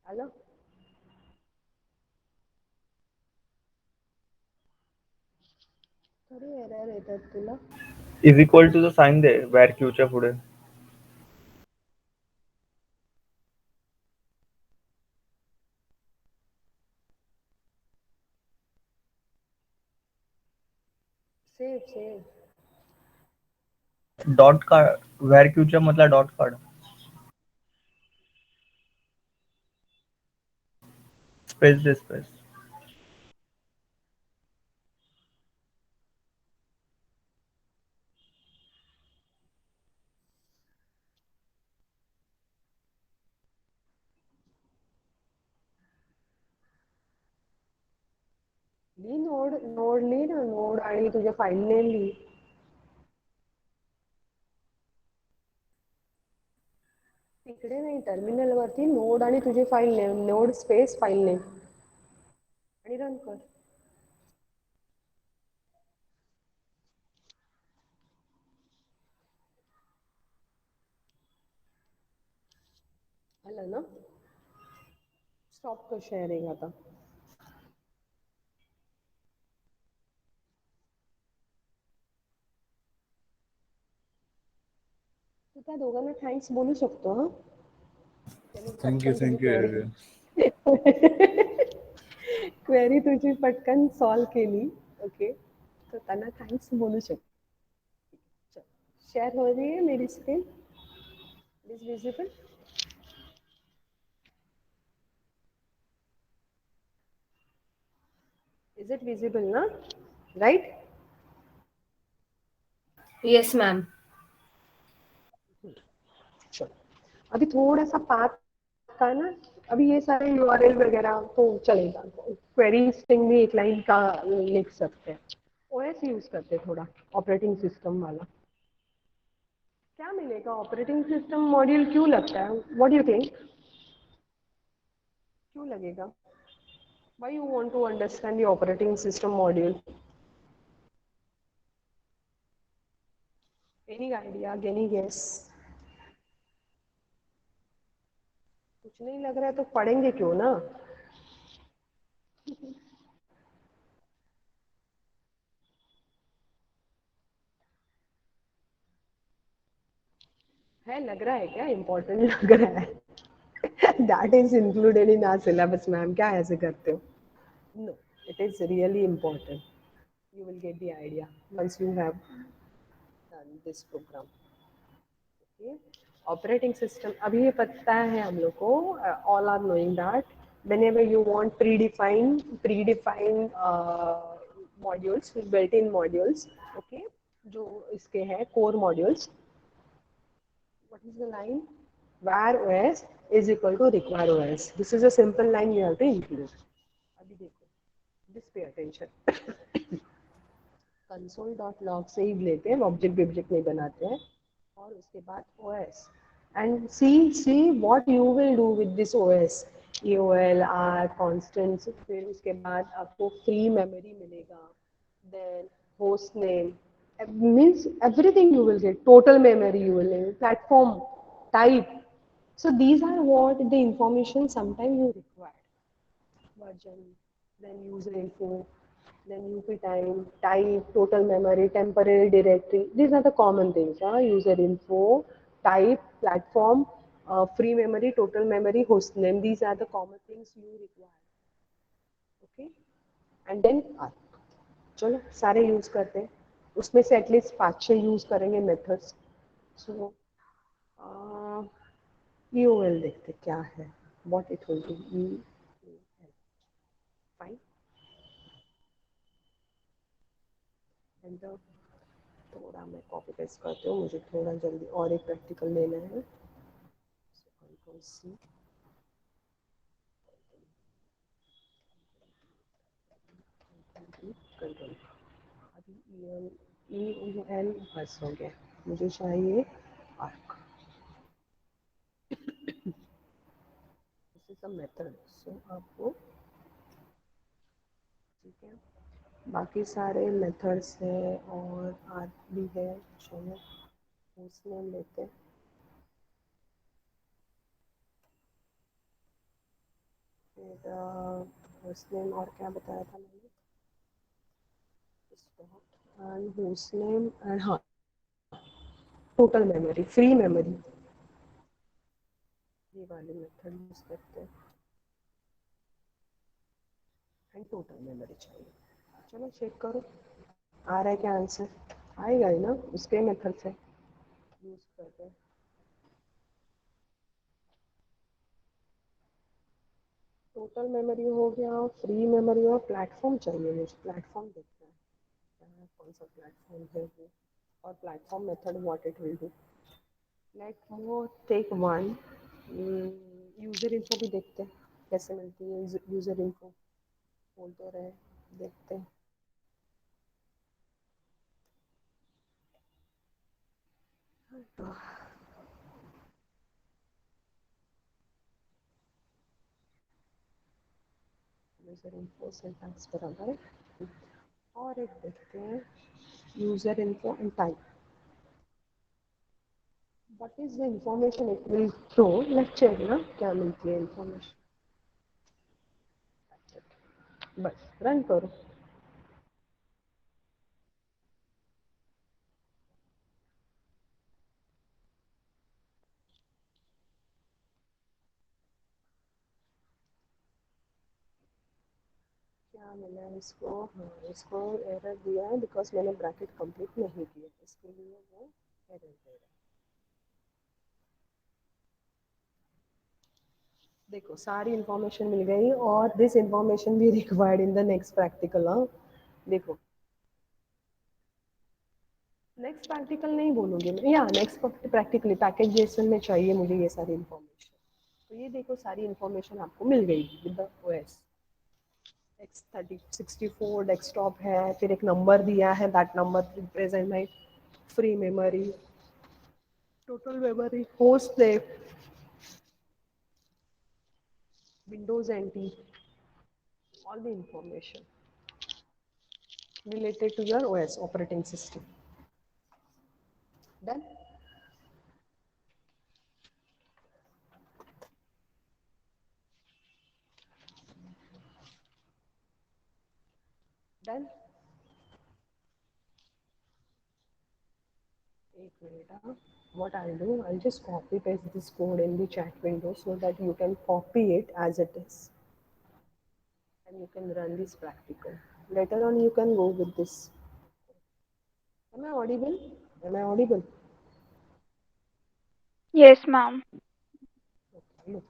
S1: आलं? तरी एरर येतात तुला.
S6: इज इक्वल टू चं साइन दे where q च्या पुढे.
S1: सेव.
S6: डॉट काढ. where q च्या मधला डॉट काढ. Space there space.
S1: Lee node ली ना, नोड आणि तुझ्या फाईल नेम ली. तिकडे नाही, टर्मिनल वरती नोड आणि तुझे file name, node space file name आणि रन कर. आलं ना? स्टॉप कर शेअरिंग आता. तू त्या दोघांना थँक्स बोलू शकतो. हा, त्यांनी
S2: Thank you,
S1: पटकन तुझी
S2: thank you,
S1: query
S2: everyone.
S1: Query तुझी पटकन सॉल्व केली. ओके, तर त्यांना थँक्स बोलू शकतो. शेअर हो रही है मेरी screen? Is visible? Is it visible ना? राइट?
S7: Yes ma'am.
S1: चलो, अभी थोड़ा सा पाथ का ना, अभी ये सारे यूआरएल वगैरह तो चलेगा. क्वेरी स्ट्रिंग भी एक लाइन का लिख सकते हैं. ओएस यूज करते हैं थोड़ा, ऑपरेटिंग सिस्टम वाला. क्या मिलेगा? ऑपरेटिंग सिस्टम मॉड्यूल क्यों लगता है? What do you think? क्यों लगेगा? Why you want to understand the operating system module? Any idea, any guess? कुछ नहीं लग रहा है तो पढ़ेंगे क्यों ना. है, लग रहा है क्या? इम्पोर्टेंट लग रहा है? That is included in our syllabus ma'am. क्या ऐसे करते हो? No, it is really important. You will get the idea once you have done this program. Okay. Operating system, अभी ये पता है हम लोग को. All are knowing that whenever you want predefined modules, built-in modules, okay, जो इसके हैं core modules. What is the line? Var OS is equal to require OS. This is a simple line you have to include. अभी देखो, just pay attention. Console dot log से ही लेते हैं, object object नहीं बनाते हैं. और उसके बाद OS and see what you will do with this OS. EOL are constants, फिर उसके बाद आपको फ्री मेमोरी मिलेगा. Then host name means everything you will get. Total memory you will get. Platform type. So these are what the information sometimes you require. Version, then user info, then UP time, type, total memory, temporary directory. These are the common things. User info, type, platform, free memory, total memory, host name. These are the common things you require. Okay, and then चलो सारे use करते हैं. उसमें से at least 5-6 use करेंगे methods. सो EOL देखते क्या है. What it will be. Fine. Enter. थोड़ा मैं कॉपी पेस्ट करती हूँ, मुझे थोड़ा जल्दी और एक प्रैक्टिकल लेना है. Control C, control. अभी ई एल बस हो गया. मुझे चाहिए arc. This is a method. So आपको ठीक है, बाकी सारे मेथड्स हैं और आर्क भी है. चलो उसमें लेते हैं. फिर उसने और क्या बताया था मैंने, एंड उसने एंड हाँ टोटल मेमोरी, फ्री मेमोरी, ये वाली मेथड यूज करते हैं. एंड टोटल मेमोरी चाहिए. चलो चेक करो आ रहा है क्या आंसर. आएगा ही ना, उसके मेथड से यूज करते हैं. टोटल मेमोरी हो गया, फ्री मेमोरी और प्लेटफॉर्म चाहिए मुझे. प्लेटफॉर्म देखना है कौन सा प्लेटफॉर्म है वो, और platform method what it will do. Let वो टेक वन. यूजर इन्फो भी देखते हैं कैसे मिलती है. यूजर इन्फो बोल तो रहे, देखते हैं. यूजर इन्फो सिंटैक्स बराबर है. और एक देखते हैं user info and type. What is the information it will throw. Let's check ना क्या मिलती है इंफॉर्मेशन. बस रन करो. क्या मिला है इसको. हाँ इसको एरर दिया है बिकॉज मैंने ब्रैकेट कंप्लीट नहीं किया, इसके लिए वो एरर दे रहा है. देखो सारी इंफॉर्मेशन मिल गई और दिस इंफॉर्मेशन भी required in the next practical. हाँ देखो नेक्स्ट प्रैक्टिकल नहीं बोलूँगी मैं, या नेक्स्ट प्रैक्टिकली पैकेज जेसन में चाहिए मुझे ये सारी इंफॉर्मेशन. तो ये देखो सारी इंफॉर्मेशन आपको मिल गई with the OS. x64 desktop है, फिर एक नंबर दिया है, that number represent my free memory, total memory, host name, Windows anti, all the information related to your OS operating system. Done. Done. एक minute. What I'll do, I'll just copy paste this code in the chat window so that you can copy it as it is and you can run this practical. Later on you can go with this. Am I audible? Am I audible?
S4: Yes, ma'am.
S1: Low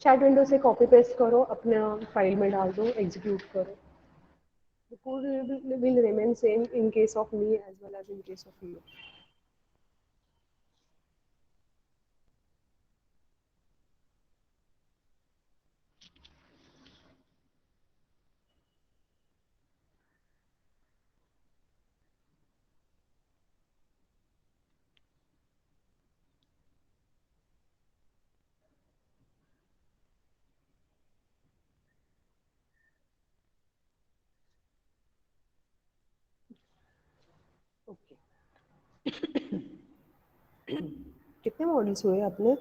S1: chat window से copy paste करो, अपने file में डाल दो, execute करो. The code will remain same in case of me as well as in case of you. Okay. कितने models हुए अपने.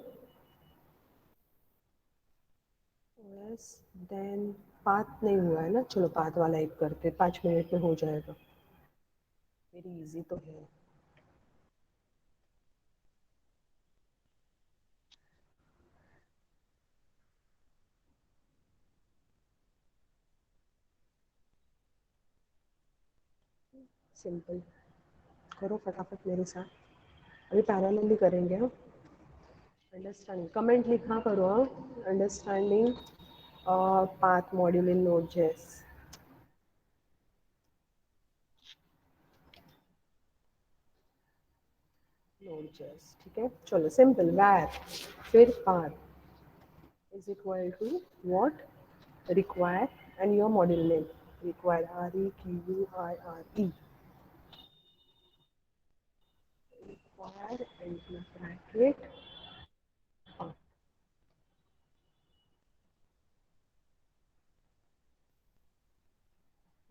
S1: बस देन पाथ नहीं हुआ है ना. चलो पाथ वाला एक करते, 5 मिनट में हो जाएगा. वेरी इजी तो है. सिंपल. करो फटाफट मेरे साथ. अभी पैरेलली करेंगे. हाँ अंडरस्टैंडिंग कमेंट लिखा करो. हाँ understanding path module in Node.js. Node.js ठीक है. चलो सिंपल. वैर फिर path is equal to what require and your module name. Require require var into bracket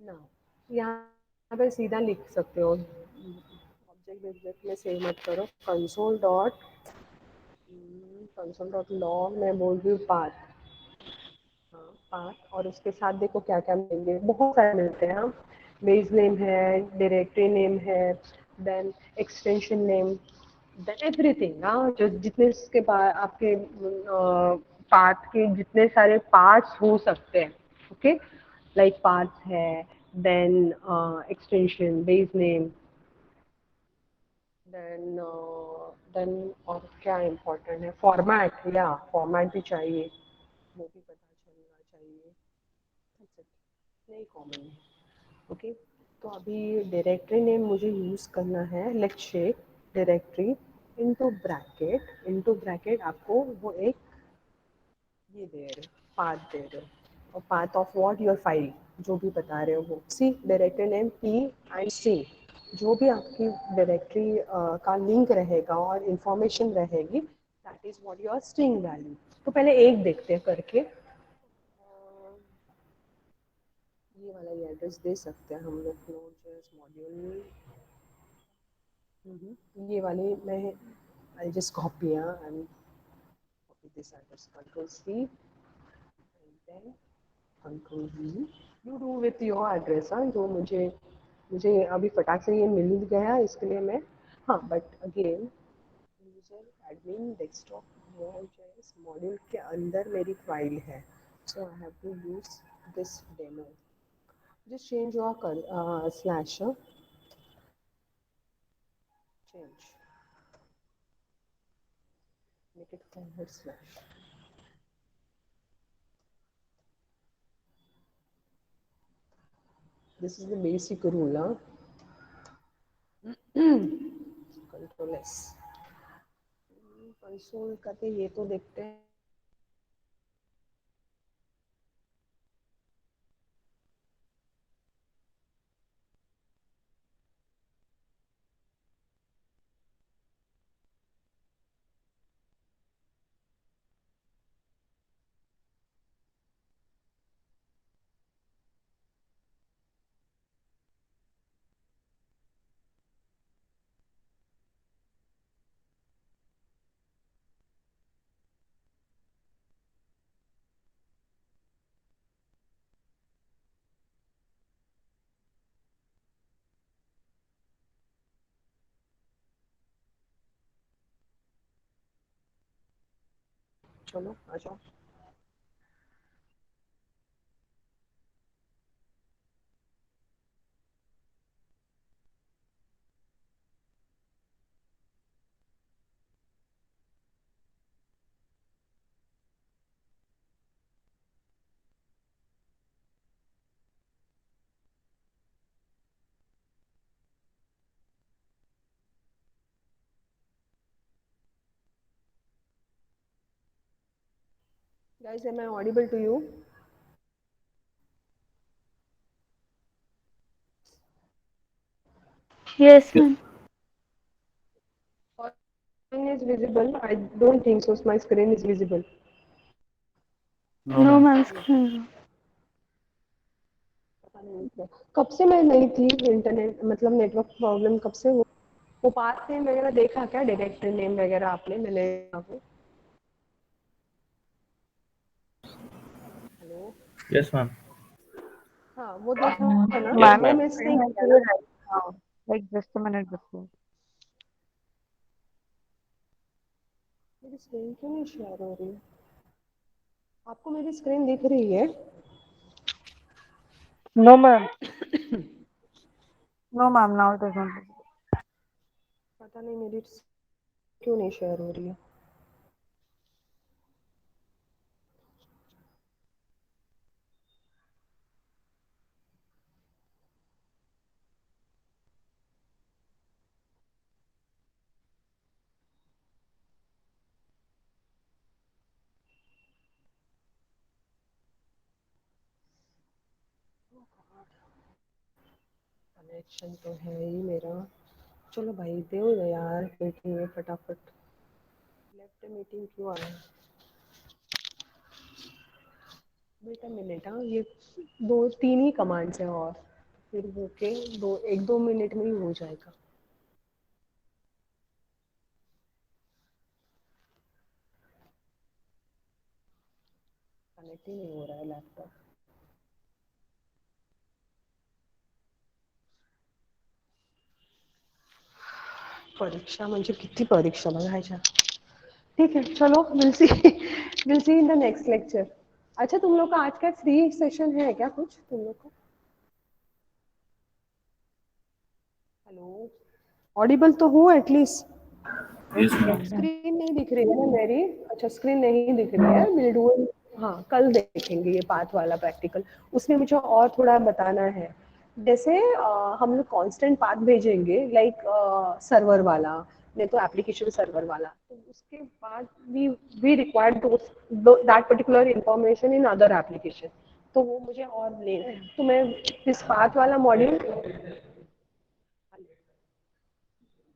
S1: now यहाँ पे सीधा लिख सकते हो, ऑब्जेक्ट में सेव मत करो, console.log मैं बोल रही हूँ पाथ, हाँ पाथ, और उसके साथ देखो क्या क्या मिलेंगे, बहुत सारे मिलते हैं। बेस नेम है, डायरेक्टरी नेम है, then extension name, then everything. हाँ, जो जितने इसके आपके पाथ के जितने सारे पार्ट्स हो सकते हैं, ओके, लाइक पाथ है, then extension, base name, then और क्या इम्पोर्टेंट है, फॉर्मेट, या फॉर्मेट भी चाहिए, वो भी पता चलना चाहिए। That's it. नहीं कॉमन है, ओके। तो अभी डायरेक्टरी नेम मुझे यूज़ करना है, let's say directory into bracket आपको वो एक ये दे रहे पाथ दे रहे हो, और path of what, your file, जो भी बता रहे हो वो सी डायरेक्टरी नेम पी एंड सी, जो भी आपकी डायरेक्टरी का लिंक रहेगा और इंफॉर्मेशन रहेगी, that is what your string value. तो पहले एक देखते हैं करके, ये वाला ये एड्रेस दे सकते हैं हम लोग, नोड.js मॉड्यूल, ये वाली मैं I just copy and copy this address, control C and then control V, you do with your address, हाँ, जो मुझे मुझे अभी फटाक से ये मिल गया इसके लिए मैं, हाँ, but again user admin desktop Node JS module के अंदर मेरी फाइल है, so I have to use this demo, just change your slash, change, make it forward slash. This is the basic rule, huh? Control S, console करके ये तो देखते हैं, चलो आ जाओ। Guys, am I audible to you?
S4: Yes, ma'am.
S1: Screen is visible. I don't think so. My screen is visible.
S2: No
S4: No,
S2: ma'am.
S4: ma'am. Screen.
S1: पता नहीं क्या। कब से मैं नहीं थी, इंटरनेट मतलब नेटवर्क प्रॉब्लम कब से वो पाथ नेम वगैरह देखा क्या, डायरेक्टरी नेम वगैरह आपने, मैंने आपको, हेलो,
S6: Yes, ma'am.
S1: हाँ वो देखा है ना,
S3: Yes,
S8: Ma'am,
S1: वो
S3: ma'am.
S1: मिस
S8: explain
S1: नहीं
S8: that
S1: किया
S8: to
S1: ना।
S8: you right now, like just a minute before.
S1: मेरी स्क्रीन क्यों नहीं शेयर हो रही? आपको मेरी स्क्रीन दिख रही है?
S8: No, ma'am. No, ma'am. Now it is not.
S1: पता नहीं मेरी क्यों नहीं शेयर हो रही है। कनेक्शन तो है ही मेरा, चलो भाई दो यार मीटिंग में फटाफट। लेफ्ट मीटिंग क्यों आया? वेट अ मिनट, हाँ ये 2-3 ही कमांड्स हैं और फिर वो के 1-2 मिनट में ही हो जाएगा। कनेक्ट ही नहीं हो रहा है लैपटॉप। परीक्षा म्हणजे किती परीक्षा बघायच्या? ठीक है चलो will see in the next lecture. अच्छा तुम लोग का आज का फ्री सेशन है क्या कुछ तुम लोग का? हेलो, ऑडिबल तो हूँ एटलीस्ट?
S5: Yes, ma'am.
S1: स्क्रीन नहीं दिख रही है ना मेरी? अच्छा स्क्रीन नहीं दिख रही है, विल डू। हाँ कल देखेंगे ये पाथ वाला प्रैक्टिकल। उसमें मुझे और थोड़ा बताना है। जैसे हम लोग कांस्टेंट पाथ भेजेंगे लाइक सर्वर वाला, नहीं तो एप्लीकेशन सर्वर वाला, तो उसके बाद we require that particular information in other application. तो वो मुझे और लेना है, तो मैं इस पाथ वाला मॉड्यूल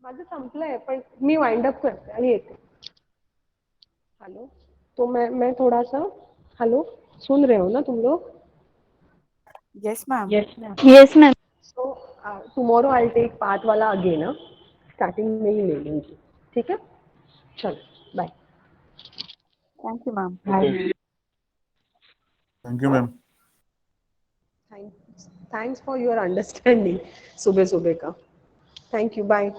S1: माझं संपलंय पण मी वाइंड अप करते आणि येते। हेलो, तो मैं थोड़ा सा, हेलो सुन रहे हो ना तुम लोग?
S8: Yes, ma'am.
S4: Yes, ma'am.
S1: So tomorrow I take part वाला अगेन, ना स्टार्टिंग में ही ले लूँगी। ठीक है चलो bye.
S8: Thank you, ma'am.
S2: Thank you ma'am.
S1: Thanks for your understanding सुबह सुबह का। Thank you bye.